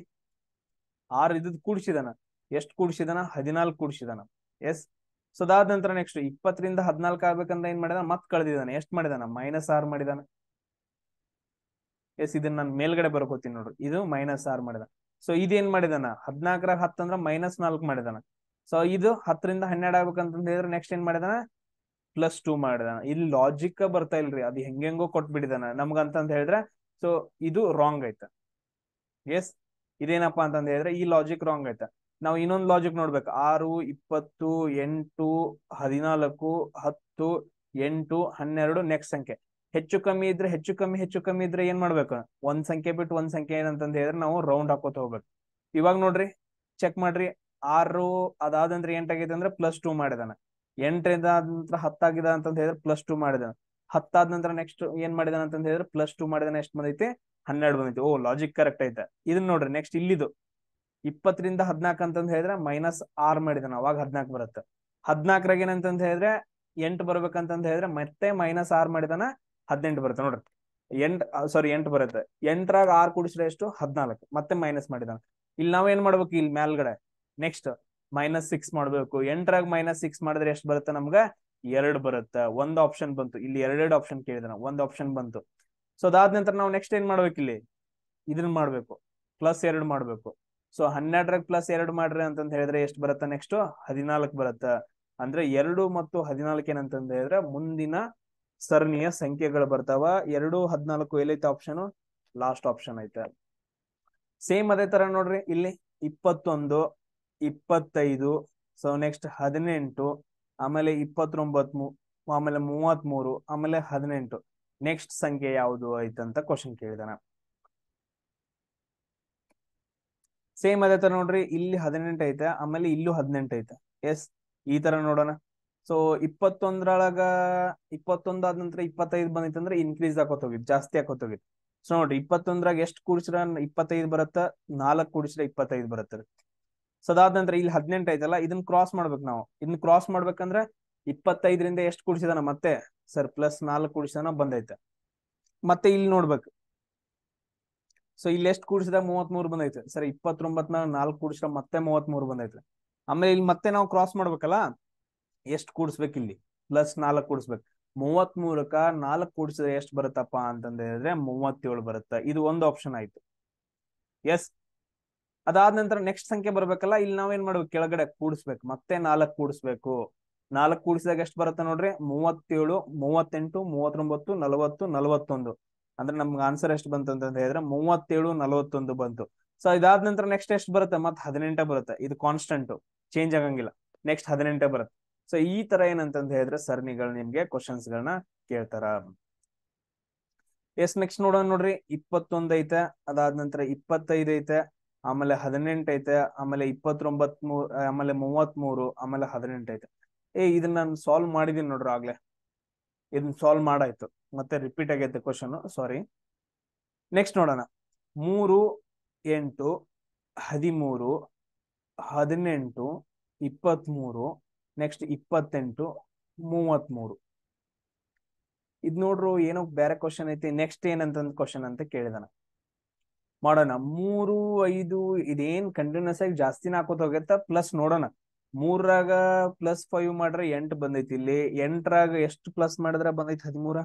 6 ಇದ್ದದ್ ಕೂಡ್ಸಿದಾನ. ಎಷ್ಟು ಕೂಡ್ಸಿದಾನ? 14 ಕೂಡ್ಸಿದಾನ. ಎಸ್ ಸೊ ಅದಾದ ನಂತರ ನೆಕ್ಸ್ಟ್ 20ರಿಂದ 14 ಆಗ್ಬೇಕಂತ ಏನ್ ಮಾಡಿದಾನ? ಮತ್ ಕಳೆದಿದ್ದಾನೆ. ಎಷ್ಟು ಮಾಡಿದಾನ? -6 ಮಾಡಿದಾನ. ಎಸ್ ಇದನ್ನ ನಾನು ಮೇಲ್ಗಡೆ ಬರ್ಕೋತೀನಿ ನೋಡ್ರಿ, ಇದು -6 ಮಾಡಿದಾನ. ಸೊ ಇದೇನ್ ಮಾಡಿದಾನ? 14ರಾಗ 10 ಅಂದ್ರ -4 ಮಾಡಿದಾನ. ಸೊ ಇದು 10ರಿಂದ 12 ಆಗ್ಬೇಕಂತ ಹೇಳಿದ್ರೆ ನೆಕ್ಸ್ಟ್ ಏನ್ ಮಾಡಿದಾನ? +2 ಮಾಡಿದಾನ. ಇಲ್ಲಿ ಲಾಜಿಕ್ ಬರ್ತಾ ಇಲ್ರಿ, ಅದು ಹೆಂಗೆಂಗೋ ಕೊಟ್ಬಿಟ್ಟಿದಾನ ನಮ್ಗಂತಂದ ಹೇಳಿದ್ರೆ. ಸೊ ಇದು ರಾಂಗ್ ಐತೆ. ಎಸ್ ಇದೇನಪ್ಪಾ ಅಂತಂದ ಹೇಳಿದ್ರೆ ಈ ಲಾಜಿಕ್ ರಾಂಗ್ ಐತೆ. ನಾವು ಇನ್ನೊಂದು ಲಾಜಿಕ್ ನೋಡ್ಬೇಕು. 6 20 8 14 10 8 12 ನೆಕ್ಸ್ಟ್ ಸಂಖ್ಯೆ ಹೆಚ್ಚು ಕಮ್ಮಿ ಇದ್ರೆ ಏನ್ ಮಾಡ್ಬೇಕು? ಒಂದ್ ಸಂಖ್ಯೆ ಬಿಟ್ಟು ಒಂದ್ ಸಂಖ್ಯೆ ಏನಂತಂದ ಹೇಳಿದ್ರೆ ನಾವು ರೌಂಡ್ ಹಾಕೋತ ಹೋಗ್ಬೇಕು. ಇವಾಗ ನೋಡ್ರಿ, ಚೆಕ್ ಮಾಡ್ರಿ. 6 ಅದಾದಂದ್ರೆ 8 ಆಗೈತೆ ಅಂದ್ರೆ +2 ಮಾಡಿದಾನ. 8ರಿಂದ ನಂತರ 10 ಆಗಿದೆ ಅಂತಂದ ಹೇಳಿದ್ರೆ +2 ಮಾಡಿದಾನ. 10 ಆದ ನಂತರ ನೆಕ್ಸ್ಟ್ ಏನ್ ಮಾಡಿದಾನ ಅಂತಂದ ಹೇಳಿದ್ರೆ +2 ಮಾಡಿದಾನ. ಎಷ್ಟು ಬಂದೈತಿ? 12 ಬಂದೈತಿ. ಓ ಲಾಜಿಕ್ ಕರೆಕ್ಟ್ ಐತೆ. ಇದನ್ನ ನೋಡ್ರಿ, ನೆಕ್ಸ್ಟ್ ಇಲ್ಲಿದು 20ರಿಂದ 14 ಅಂತಂದ ಹೇಳಿದ್ರೆ -6 ಮಾಡಿದಾನ, ಅವಾಗ 14 ಬರುತ್ತೆ. 14ರಾಗ ಏನಂತಂದ ಹೇಳಿದ್ರೆ 8 ಬರ್ಬೇಕಂತಂದ ಹೇಳಿದ್ರೆ ಮತ್ತೆ -6 ಮಾಡಿದಾನ, 18 ಬರುತ್ತೆ ನೋಡ್ರಿ. 8 ಬರುತ್ತೆ. 8ರಾಗ 6 ಕೂಡಿಸಿದ್ರೆ ಎಷ್ಟು? 14. ಮತ್ತೆ ಮೈನಸ್ ಮಾಡಿದಾನ. ಇಲ್ಲಿ ನಾವೇನ್ ಮಾಡ್ಬೇಕು? ಇಲ್ಲಿ ಮೇಲ್ಗಡೆ ನೆಕ್ಸ್ಟ್ -6 ಮಾಡ್ಬೇಕು. 8ರಾಗ -6 ಮಾಡಿದ್ರೆ ಎಷ್ಟು ಬರುತ್ತೆ ನಮ್ಗ? 2 ಬರುತ್ತೆ. ಒಂದ್ ಆಪ್ಷನ್ ಬಂತು. ಇಲ್ಲಿ ಎರಡೆರಡು ಆಪ್ಷನ್ ಕೇಳಿದಾನ, ಒಂದ್ ಆಪ್ಷನ್ ಬಂತು. ಸೊ ಅದಾದ ನಂತರ ನಾವು ನೆಕ್ಸ್ಟ್ ಏನ್ ಮಾಡ್ಬೇಕು? ಇಲ್ಲಿ ಇದನ್ನ ಮಾಡ್ಬೇಕು, +2 ಮಾಡ್ಬೇಕು. ಸೊ 12ರಾಗ +2 ಮಾಡ್ರಿ ಅಂತಂದ ಹೇಳಿದ್ರೆ ಎಷ್ಟು ಬರುತ್ತೆ? ನೆಕ್ಸ್ಟ್ 14 ಬರುತ್ತೆ. ಅಂದ್ರೆ 2 ಮತ್ತು 14 ಏನಂತಂದ ಹೇಳಿದ್ರೆ ಮುಂದಿನ ಸರಣಿಯ ಸಂಖ್ಯೆಗಳು ಬರ್ತಾವ. 2 14 ಎಲ್ಲೈತೆ ಆಪ್ಷನ್? ಲಾಸ್ಟ್ ಆಪ್ಷನ್ ಐತೆ. ಸೇಮ್ ಅದೇ ತರ ನೋಡ್ರಿ, ಇಲ್ಲಿ 21 25 ಸೊ ನೆಕ್ಸ್ಟ್ 18 ಆಮೇಲೆ 29 ಆಮೇಲೆ 33 ಆಮೇಲೆ 18 ನೆಕ್ಸ್ಟ್ ಸಂಖ್ಯೆ ಯಾವುದು ಐತಂತ ಕ್ವಶನ್ ಕೇಳಿದಾನ. ಸೇಮ್ ಅದೇ ತರ ನೋಡ್ರಿ, ಇಲ್ಲಿ 18 ಐತೆ, ಆಮೇಲೆ ಇಲ್ಲೂ 18 ಐತೆ. ಎಸ್ ಈ ತರ ನೋಡೋಣ. ಸೊ 21ರೊಳಗ 21 ಆದ ನಂತರ 25 ಬಂದೈತೆ ಅಂದ್ರೆ ಇನ್ಕ್ರೀಸ್ ಆಕೋತ ಹೋಗಿದ್, ಜಾಸ್ತಿ ಆಕೋತ ಹೋಗಿದ್. ಸೊ ನೋಡ್ರಿ, 21ರಾಗ ಎಷ್ಟು ಕೂಡಿಸ್ರ 25 ಬರುತ್ತ? 4 ಕೂಡಿಸ್ರೆ 25 ಬರುತ್ತೆ. ಸೊ ಅದಾದ ನಂತರ ಇಲ್ಲಿ 18 ಐತಲ್ಲ, ಇದನ್ನ ಕ್ರಾಸ್ ಮಾಡ್ಬೇಕು ನಾವು. ಇದನ್ನ ಕ್ರಾಸ್ ಮಾಡ್ಬೇಕಂದ್ರೆ 25ರಿಂದ ಎಷ್ಟು ಕೂಡಿಸಿದಾನ? ಮತ್ತೆ ಸರ್ +4 ಕೂಡಿಸಿದಾನ, ಬಂದೈತೆ. ಮತ್ತೆ ಇಲ್ಲಿ ನೋಡ್ಬೇಕು. ಸೊ ಇಲ್ಲಿ ಎಷ್ಟು ಕೂಡಿಸಿದ? 33 ಬಂದೈತೆ. ಸರಿ 29ನ 4 ಕೂಡಿಸಿದ ಮತ್ತೆ 33 ಬಂದೈತೆ. ಆಮೇಲೆ ಇಲ್ಲಿ ಮತ್ತೆ ನಾವು ಕ್ರಾಸ್ ಮಾಡ್ಬೇಕಲ್ಲ, ಎಷ್ಟು ಕೂಡಿಸ್ಬೇಕು? ಇಲ್ಲಿ +4 ಕೂಡಿಸ್ಬೇಕು. 33ಕ 4 ಕೂಡಿಸಿದ್ರೆ ಎಷ್ಟು ಬರುತ್ತಪ್ಪ ಅಂತಂದ ಹೇಳಿದ್ರೆ 37 ಬರುತ್ತೆ. ಇದು ಒಂದು ಆಪ್ಷನ್ ಆಯ್ತು. ಎಸ್ ಅದಾದ ನಂತರ ನೆಕ್ಸ್ಟ್ ಸಂಖ್ಯೆ ಬರ್ಬೇಕಲ್ಲ, ಇಲ್ಲಿ ನಾವೇನ್ ಮಾಡ್ಬೇಕು? ಕೆಳಗಡೆ ಕೂಡಿಸ್ಬೇಕು, ಮತ್ತೆ 4 ಕೂಡಿಸ್ಬೇಕು. 4 ಕೂಡಿಸಿದಾಗ ಎಷ್ಟು ಬರುತ್ತೆ ನೋಡ್ರಿ? 37 38 39 40 41. ಅಂದ್ರೆ ನಮ್ಗೆ ಆನ್ಸರ್ ಎಷ್ಟು ಬಂತು ಅಂತ ಹೇಳಿದ್ರೆ 37 41 ಬಂತು. ಸೊ ಇದಾದ ನಂತರ ನೆಕ್ಸ್ಟ್ ಎಷ್ಟು ಬರುತ್ತೆ? ಮತ್ತೆ 18 ಬರುತ್ತೆ. ಇದು ಕಾನ್ಸ್ಟೆಂಟ್, ಚೇಂಜ್ ಆಗಂಗಿಲ್ಲ. ನೆಕ್ಸ್ಟ್ 18 ಬರುತ್ತೆ. ಸೊ ಈ ತರ ಏನಂತಂದ ಹೇಳಿದ್ರೆ ಸರಣಿಗಳು ನಿಮ್ಗೆ ಕ್ವಶನ್ಸ್ ಗಳನ್ನ ಕೇಳ್ತಾರ. ಎಸ್ ನೆಕ್ಸ್ಟ್ ನೋಡೋಣ ನೋಡ್ರಿ, 21 ಐತೆ, ಅದಾದ ನಂತರ 25 ಐತೆ, ಆಮೇಲೆ 18 ಐತೆ, ಆಮೇಲೆ 29 ಆಮೇಲೆ 33, ಆಮೇಲೆ 18 ಐತೆ. ಇದನ್ನ ನಾನು ಸಾಲ್ವ್ ಮಾಡಿದೀನಿ ನೋಡ್ರಿ ಆಗ್ಲೇ. ಇದನ್ನ ಸಾಲ್ವ್ ಮಾಡಾಯ್ತು, ಮತ್ತೆ ರಿಪೀಟ್ ಆಗೈತೆ ಕ್ವಶನ್, ಸಾರಿ. ನೆಕ್ಸ್ಟ್ ನೋಡೋಣ. 3, 8, 13, 18, 23, ನೆಕ್ಸ್ಟ್ 28, 33. ಇದ್ ನೋಡ್ರು ಏನೋ ಬೇರೆ ಕ್ವಶನ್ ಐತಿ. ನೆಕ್ಸ್ಟ್ ಏನಂತ ಕ್ವಶನ್ ಅಂತ ಕೇಳಿದಾನ. ಮಾಡೋಣ. 3, 5 ಇದೇನ್ ಕಂಟಿನ್ಯೂಸ್ ಆಗಿ ಜಾಸ್ತಿನ ಹಾಕೋತ ಹೋಗತ್ತ. ಪ್ಲಸ್ ನೋಡೋಣ, 3ರಾಗ +5 ಮಾಡ್ರೆ 8 ಬಂದೈತಿ. ಇಲ್ಲಿ 8ರಾಗ ಎಷ್ಟು ಪ್ಲಸ್ ಮಾಡಿದ್ರ ಬಂದೈತಿ? 13.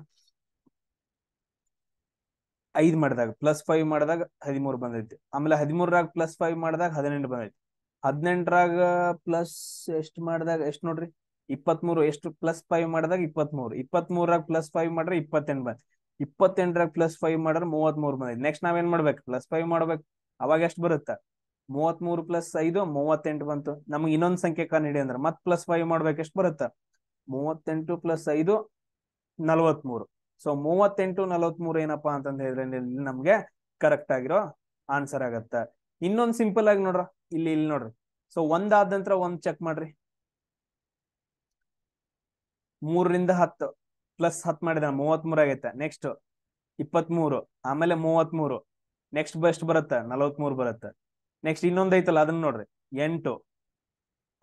5 ಮಾಡಿದಾಗ +5 ಮಾಡಿದಾಗ 13 ಬಂದೈತಿ. ಆಮೇಲೆ 13ರಾಗ +5 ಮಾಡಿದಾಗ 18 ಬಂದೈತಿ. 18ರಾಗ ಪ್ಲಸ್ ಎಷ್ಟು ಮಾಡಿದಾಗ ಎಷ್ಟು ನೋಡ್ರಿ? 23. ಎಷ್ಟು +5 ಮಾಡಿದಾಗ 23. 23ರಾಗ +5 ಮಾಡ್ರೆ 28 ಬಂದ. 28ರಾಗ +5 ಮಾಡ್ರೆ 33 ಬಂದೈತಿ. ನೆಕ್ಸ್ಟ್ ನಾವೇನ್ ಮಾಡ್ಬೇಕು? +5 ಮಾಡ್ಬೇಕು. ಅವಾಗ ಎಷ್ಟು ಬರುತ್ತ? 33 + 5 38 ಬಂತು. ನಮ್ಗೆ ಇನ್ನೊಂದ್ ಸಂಖ್ಯೆ ಕಂಡು ಹಿಡಿ ಅಂದ್ರೆ ಮತ್ +5 ಮಾಡ್ಬೇಕು. ಎಷ್ಟು ಬರುತ್ತ? 38 + 5 43. ಸೊ 38, 43 ಏನಪ್ಪಾ ಅಂತಂದ ಹೇಳಿದ್ರೆ ನಮ್ಗೆ ಕರೆಕ್ಟ್ ಆಗಿರೋ ಆನ್ಸರ್ ಆಗತ್ತ. ಇನ್ನೊಂದ್ ಸಿಂಪಲ್ ಆಗಿ ನೋಡ್ರ, ಇಲ್ಲಿ ನೋಡ್ರಿ. ಸೊ ಒಂದಾದ ನಂತರ ಒಂದ್ ಚೆಕ್ ಮಾಡ್ರಿ. 3ರಿಂದ 10 +10 ಮಾಡಿದ 33 ಆಗೈತೆ. ನೆಕ್ಸ್ಟ್ 23, ಆಮೇಲೆ 33, ನೆಕ್ಸ್ಟ್ ಬೆಸ್ಟ್ ಬರುತ್ತೆ 43 ಬರುತ್ತೆ. ನೆಕ್ಸ್ಟ್ ಇನ್ನೊಂದ್ ಐತಲ್ಲ ಅದನ್ನ ನೋಡ್ರಿ. 8,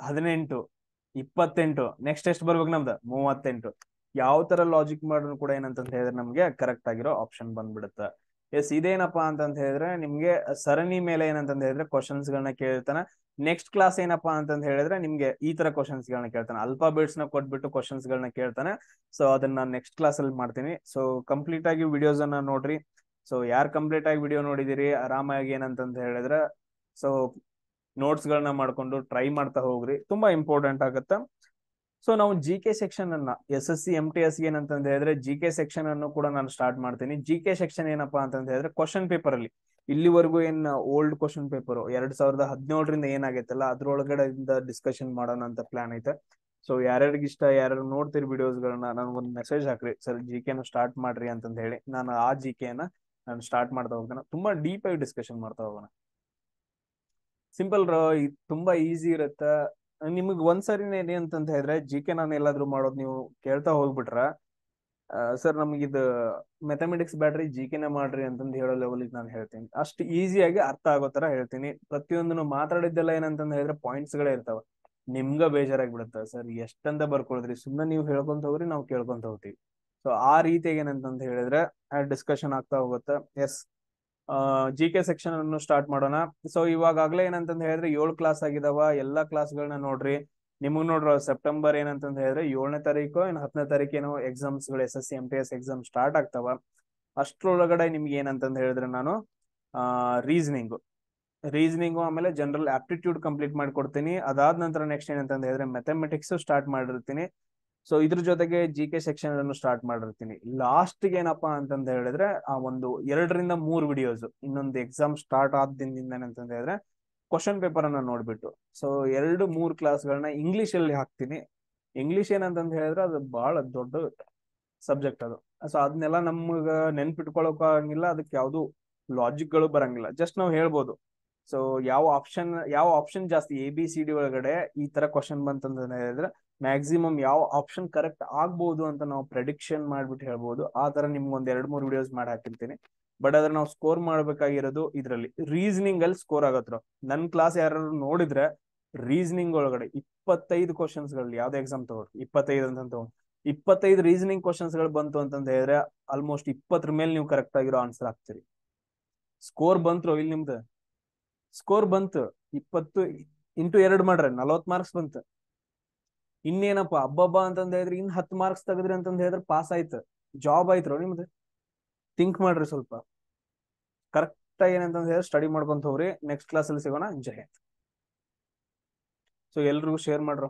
18, 28, ನೆಕ್ಸ್ಟ್ ಎಷ್ಟು ಬರ್ಬೇಕು ನಮ್ದು? 38. ಯಾವ ತರ ಲಾಜಿಕ್ ಮಾಡಿದ್ರು ಕೂಡ ಏನಂತ ಹೇಳಿದ್ರೆ ನಮ್ಗೆ ಕರೆಕ್ಟ್ ಆಗಿರೋ ಆಪ್ಷನ್ ಬಂದ್ಬಿಡುತ್ತೆ. ಎಸ್, ಇದೇನಪ್ಪಾ ಅಂತ ಹೇಳಿದ್ರೆ ನಿಮ್ಗೆ ಸರಣಿ ಮೇಲೆ ಏನಂತ ಹೇಳಿದ್ರೆ ಕ್ವಶನ್ಸ್ ಗಳನ್ನ ಕೇಳ್ತಾನೆ. ನೆಕ್ಸ್ಟ್ ಕ್ಲಾಸ್ ಏನಪ್ಪಾ ಅಂತ ಹೇಳಿದ್ರೆ ನಿಮ್ಗೆ ಈ ತರ ಕ್ವಶನ್ಸ್ ಗಳನ್ನ ಕೇಳ್ತಾನೆ. ಅಲ್ಫಾಬೆಟ್ಸ್ ನ ಕೊಟ್ಬಿಟ್ಟು ಕ್ವಶನ್ಸ್ ಗಳನ್ನ ಕೇಳ್ತಾನೆ. ಸೊ ಅದನ್ನ ನಾನು ನೆಕ್ಸ್ಟ್ ಕ್ಲಾಸ್ ಅಲ್ಲಿ ಮಾಡ್ತೀನಿ. ಸೊ ಕಂಪ್ಲೀಟ್ ಆಗಿ ವಿಡಿಯೋಸ್ ಅನ್ನ ನೋಡ್ರಿ. ಸೊ ಯಾರು ಕಂಪ್ಲೀಟ್ ಆಗಿ ವಿಡಿಯೋ ನೋಡಿದಿರಿ ಆರಾಮಾಗಿ ಏನಂತ ಹೇಳಿದ್ರೆ ಸೊ ನೋಟ್ಸ್ ಗಳನ್ನ ಮಾಡ್ಕೊಂಡು ಟ್ರೈ ಮಾಡ್ತಾ ಹೋಗ್ರಿ. ತುಂಬಾ ಇಂಪಾರ್ಟೆಂಟ್ ಆಗುತ್ತೆ. ಸೊ ನಾವು GK ಸೆಕ್ಷನ್ ಅನ್ನ SSC MTS ಏನಂತ ಹೇಳಿದ್ರೆ GK ಸೆಕ್ಷನ್ ಅನ್ನು ಕೂಡ ನಾನು ಸ್ಟಾರ್ಟ್ ಮಾಡ್ತೀನಿ. GK ಸೆಕ್ಷನ್ ಏನಪ್ಪಾ ಅಂತ ಹೇಳಿದ್ರೆ ಕ್ವಶನ್ ಪೇಪರ್ ಅಲ್ಲಿ ಇಲ್ಲಿವರೆಗೂ ಏನ್ ಓಲ್ಡ್ ಕ್ವಶನ್ ಪೇಪರ್ 2017ರಿಂದ ಏನಾಗೈತಲ್ಲ ಅದ್ರೊಳಗಡೆ ಡಿಸ್ಕಷನ್ ಮಾಡೋಣ ಅಂತ ಪ್ಲಾನ್ ಐತೆ. ಸೊ ಯಾರ್ಯಾರಿಗೆ ಇಷ್ಟ, ಯಾರ್ಯಾರು ನೋಡ್ತಿರಿ ವಿಡಿಯೋಸ್ ಗಳನ್ನ ನನ್ಗೊಂದು ಮೆಸೇಜ್ ಹಾಕ್ರಿ, ಸರ್ GK ನ ಸ್ಟಾರ್ಟ್ ಮಾಡ್ರಿ ಅಂತಂದ ಹೇಳಿ. ನಾನು ಆ GK ನ ನಾನು ಸ್ಟಾರ್ಟ್ ಮಾಡ್ತಾ ಹೋಗ್ತಾನೆ. ತುಂಬಾ ಡೀಪ್ ಆಗಿ ಡಿಸ್ಕಷನ್ ಮಾಡ್ತಾ ಹೋಗೋಣ. ಸಿಂಪಲ್ ತುಂಬಾ ಈಸಿ ಇರುತ್ತೆ. ನಿಮಗ್ ಒಂದ್ಸರಿನೇ ಅಂತಂತ ಹೇಳಿದ್ರೆ GK ನಾನು ಎಲ್ಲಾದ್ರೂ ಮಾಡೋದು ನೀವು ಕೇಳ್ತಾ ಹೋಗ್ಬಿಟ್ರ, ಸರ್ ನಮಗಿದು ಮ್ಯಾಥಮೆಟಿಕ್ಸ್ ಬ್ಯಾಡ್ರಿ GK ನ ಮಾಡ್ರಿ ಅಂತಂದು ಹೇಳೋ ಲೆವೆಲ್ ನಾನು ಹೇಳ್ತೀನಿ. ಅಷ್ಟು ಈಸಿಯಾಗಿ ಅರ್ಥ ಆಗೋ ತರ ಹೇಳ್ತೀನಿ. ಪ್ರತಿಯೊಂದನ್ನು ಮಾತಾಡಿದ್ದೆಲ್ಲ ಏನಂತಂದ ಹೇಳಿದ್ರೆ ಪಾಯಿಂಟ್ಸ್ ಗಳೇ ಇರ್ತಾವ. ನಿಮ್ಗ ಬೇಜಾರಾಗ್ಬಿಡುತ್ತೆ, ಸರ್ ಎಷ್ಟಂತ ಬರ್ಕೊಳಿದ್ರಿ, ಸುಮ್ಮನೆ ನೀವು ಹೇಳ್ಕೊಂತ ಹೋಗ್ರಿ, ನಾವು ಕೇಳ್ಕೊಂತ ಹೋಗ್ತೀವಿ. ಸೊ ಆ ರೀತಿಯಾಗಿ ಏನಂತಂತ ಹೇಳಿದ್ರೆ ಡಿಸ್ಕಷನ್ ಆಗ್ತಾ ಹೋಗುತ್ತೆ. ಎಸ್, GK ಸೆಕ್ಷನ್ ಅನ್ನು ಸ್ಟಾರ್ಟ್ ಮಾಡೋಣ. ಸೊ ಇವಾಗಲೇ ಏನಂತಂದ ಹೇಳಿದ್ರೆ 7 ಕ್ಲಾಸ್ ಆಗಿದಾವ. ಎಲ್ಲಾ ಕ್ಲಾಸ್ಗಳನ್ನ ನೋಡ್ರಿ. ನಿಮಗ್ ನೋಡ್ರ ಸೆಪ್ಟೆಂಬರ್ ಏನಂತಂದ ಹೇಳಿದ್ರೆ 7ನೇ ತಾರೀಕು 10ನೇ ತಾರೀಕೇನೋ ಎಕ್ಸಾಮ್ಸ್ ಗಳು SSC MTS ಎಕ್ಸಾಮ್ ಸ್ಟಾರ್ಟ್ ಆಗ್ತಾವ. ಅಷ್ಟ್ರೊಳಗಡೆ ನಿಮ್ಗೆ ಏನಂತಂದ ಹೇಳಿದ್ರೆ ನಾನು ರೀಸನಿಂಗು ಆಮೇಲೆ ಜನರಲ್ ಆಪ್ಟಿಟ್ಯೂಡ್ ಕಂಪ್ಲೀಟ್ ಮಾಡ್ಕೊಡ್ತೀನಿ. ಅದಾದ ನಂತರ ನೆಕ್ಸ್ಟ್ ಏನಂತಂದ ಹೇಳಿದ್ರೆ ಮ್ಯಾಥಮೆಟಿಕ್ಸ್ ಸ್ಟಾರ್ಟ್ ಮಾಡಿರ್ತೀನಿ. ಸೊ ಇದ್ರ ಜೊತೆಗೆ GK ಸೆಕ್ಷನ್ ಅನ್ನು ಸ್ಟಾರ್ಟ್ ಮಾಡಿರ್ತೀನಿ. ಲಾಸ್ಟ್ ಗೆ ಏನಪ್ಪಾ ಅಂತಂದ ಹೇಳಿದ್ರೆ ಆ ಒಂದು 2ರಿಂದ 3 ವಿಡಿಯೋಸ್ ಇನ್ನೊಂದು ಎಕ್ಸಾಮ್ ಸ್ಟಾರ್ಟ್ ಆದ ದಿನದಿಂದ ಏನಂತಂದ ಹೇಳಿದ್ರೆ ಕ್ವಶನ್ ಪೇಪರ್ ಅನ್ನ ನೋಡ್ಬಿಟ್ಟು ಸೊ 2-3 ಕ್ಲಾಸ್ಗಳನ್ನ ಇಂಗ್ಲಿಷ್ ಅಲ್ಲಿ ಹಾಕ್ತೀನಿ. ಇಂಗ್ಲಿಷ್ ಏನಂತಂದ ಹೇಳಿದ್ರೆ ಅದು ಬಹಳ ದೊಡ್ಡ ಸಬ್ಜೆಕ್ಟ್ ಅದು. ಸೊ ಅದನ್ನೆಲ್ಲ ನಮ್ಗ ನೆನ್ಪಿಟ್ಕೊಳಕಾಗಿಲ್ಲ, ಅದಕ್ಕೆ ಯಾವ್ದು ಲಾಜಿಕ್ ಗಳು ಬರಂಗಿಲ್ಲ. ಜಸ್ಟ್ ನಾವು ಹೇಳ್ಬೋದು. ಸೊ ಯಾವ ಆಪ್ಷನ್ ಜಾಸ್ತಿ ABCD ಒಳಗಡೆ ಈ ತರ ಕ್ವಶನ್ ಬಂತಂತ ಹೇಳಿದ್ರೆ ಮ್ಯಾಕ್ಸಿಮಮ್ ಯಾವ ಆಪ್ಷನ್ ಕರೆಕ್ಟ್ ಆಗ್ಬಹುದು ಅಂತ ನಾವು ಪ್ರೆಡಿಕ್ಷನ್ ಮಾಡ್ಬಿಟ್ಟು ಹೇಳ್ಬೋದು. ಆ ತರ ನಿಮ್ಗೆ ಒಂದ್ 2-3 ವಿಡಿಯೋಸ್ ಮಾಡಿ ಹಾಕಿರ್ತೀನಿ. ಬಟ್ ಅದ್ರ ನಾವು ಸ್ಕೋರ್ ಮಾಡ್ಬೇಕಾಗಿರೋದು ಇದ್ರಲ್ಲಿ ರೀಸನಿಂಗ್ ಅಲ್ಲಿ ಸ್ಕೋರ್ ಆಗತ್ರ. ನನ್ ಕ್ಲಾಸ್ ಯಾರು ನೋಡಿದ್ರೆ ರೀಸನಿಂಗ್ ಒಳಗಡೆ 25 ಕ್ವಶನ್ಸ್ ಗಳಲ್ಲಿ ಯಾವ್ದು ಎಕ್ಸಾಮ್ ತಗೊಂಡು 25 ಅಂತ ತಗೊಂಡು 25 ರೀಸನಿಂಗ್ ಕ್ವಶನ್ಸ್ ಗಳು ಬಂತು ಅಂತಂದ ಹೇಳಿದ್ರೆ ಆಲ್ಮೋಸ್ಟ್ 20ರ ಮೇಲೆ ನೀವು ಕರೆಕ್ಟ್ ಆಗಿರೋ ಆನ್ಸರ್ ಹಾಕ್ತೀರಿ. ಸ್ಕೋರ್ ಬಂತು ಇಲ್ಲಿ ನಿಮ್ದು ಸ್ಕೋರ್ ಬಂತು 20 × 2 ಮಾಡ್ರೆ 40 ಮಾರ್ಕ್ಸ್ ಬಂತು. ಇನ್ನೇನಪ್ಪ ಹಬ್ಬಬ್ಬ ಅಂತಂದ ಹೇಳಿದ್ರೆ ಇನ್ 10 ಮಾರ್ಕ್ಸ್ ತೆಗದ್ರಿ ಅಂತಂದ ಹೇಳಿದ್ರೆ ಪಾಸ್ ಆಯ್ತು, ಜಾಬ್ ಆಯ್ತು ನಿಮ್ದು. ಥಿಂಕ್ ಮಾಡ್ರಿ ಸ್ವಲ್ಪ. ಕರೆಕ್ಟ್ ಆಗಿ ಏನಂತಂದ ಹೇಳಿದ್ರೆ ಸ್ಟಡಿ ಮಾಡ್ಕೊಂತ ಹೋಗ್ರಿ. ನೆಕ್ಸ್ಟ್ ಕ್ಲಾಸ್ ಅಲ್ಲಿ ಸಿಗೋಣ. ಜೈ ಹಿಂದ್. ಸೊ ಎಲ್ರಿಗೂ ಶೇರ್ ಮಾಡ್ರು.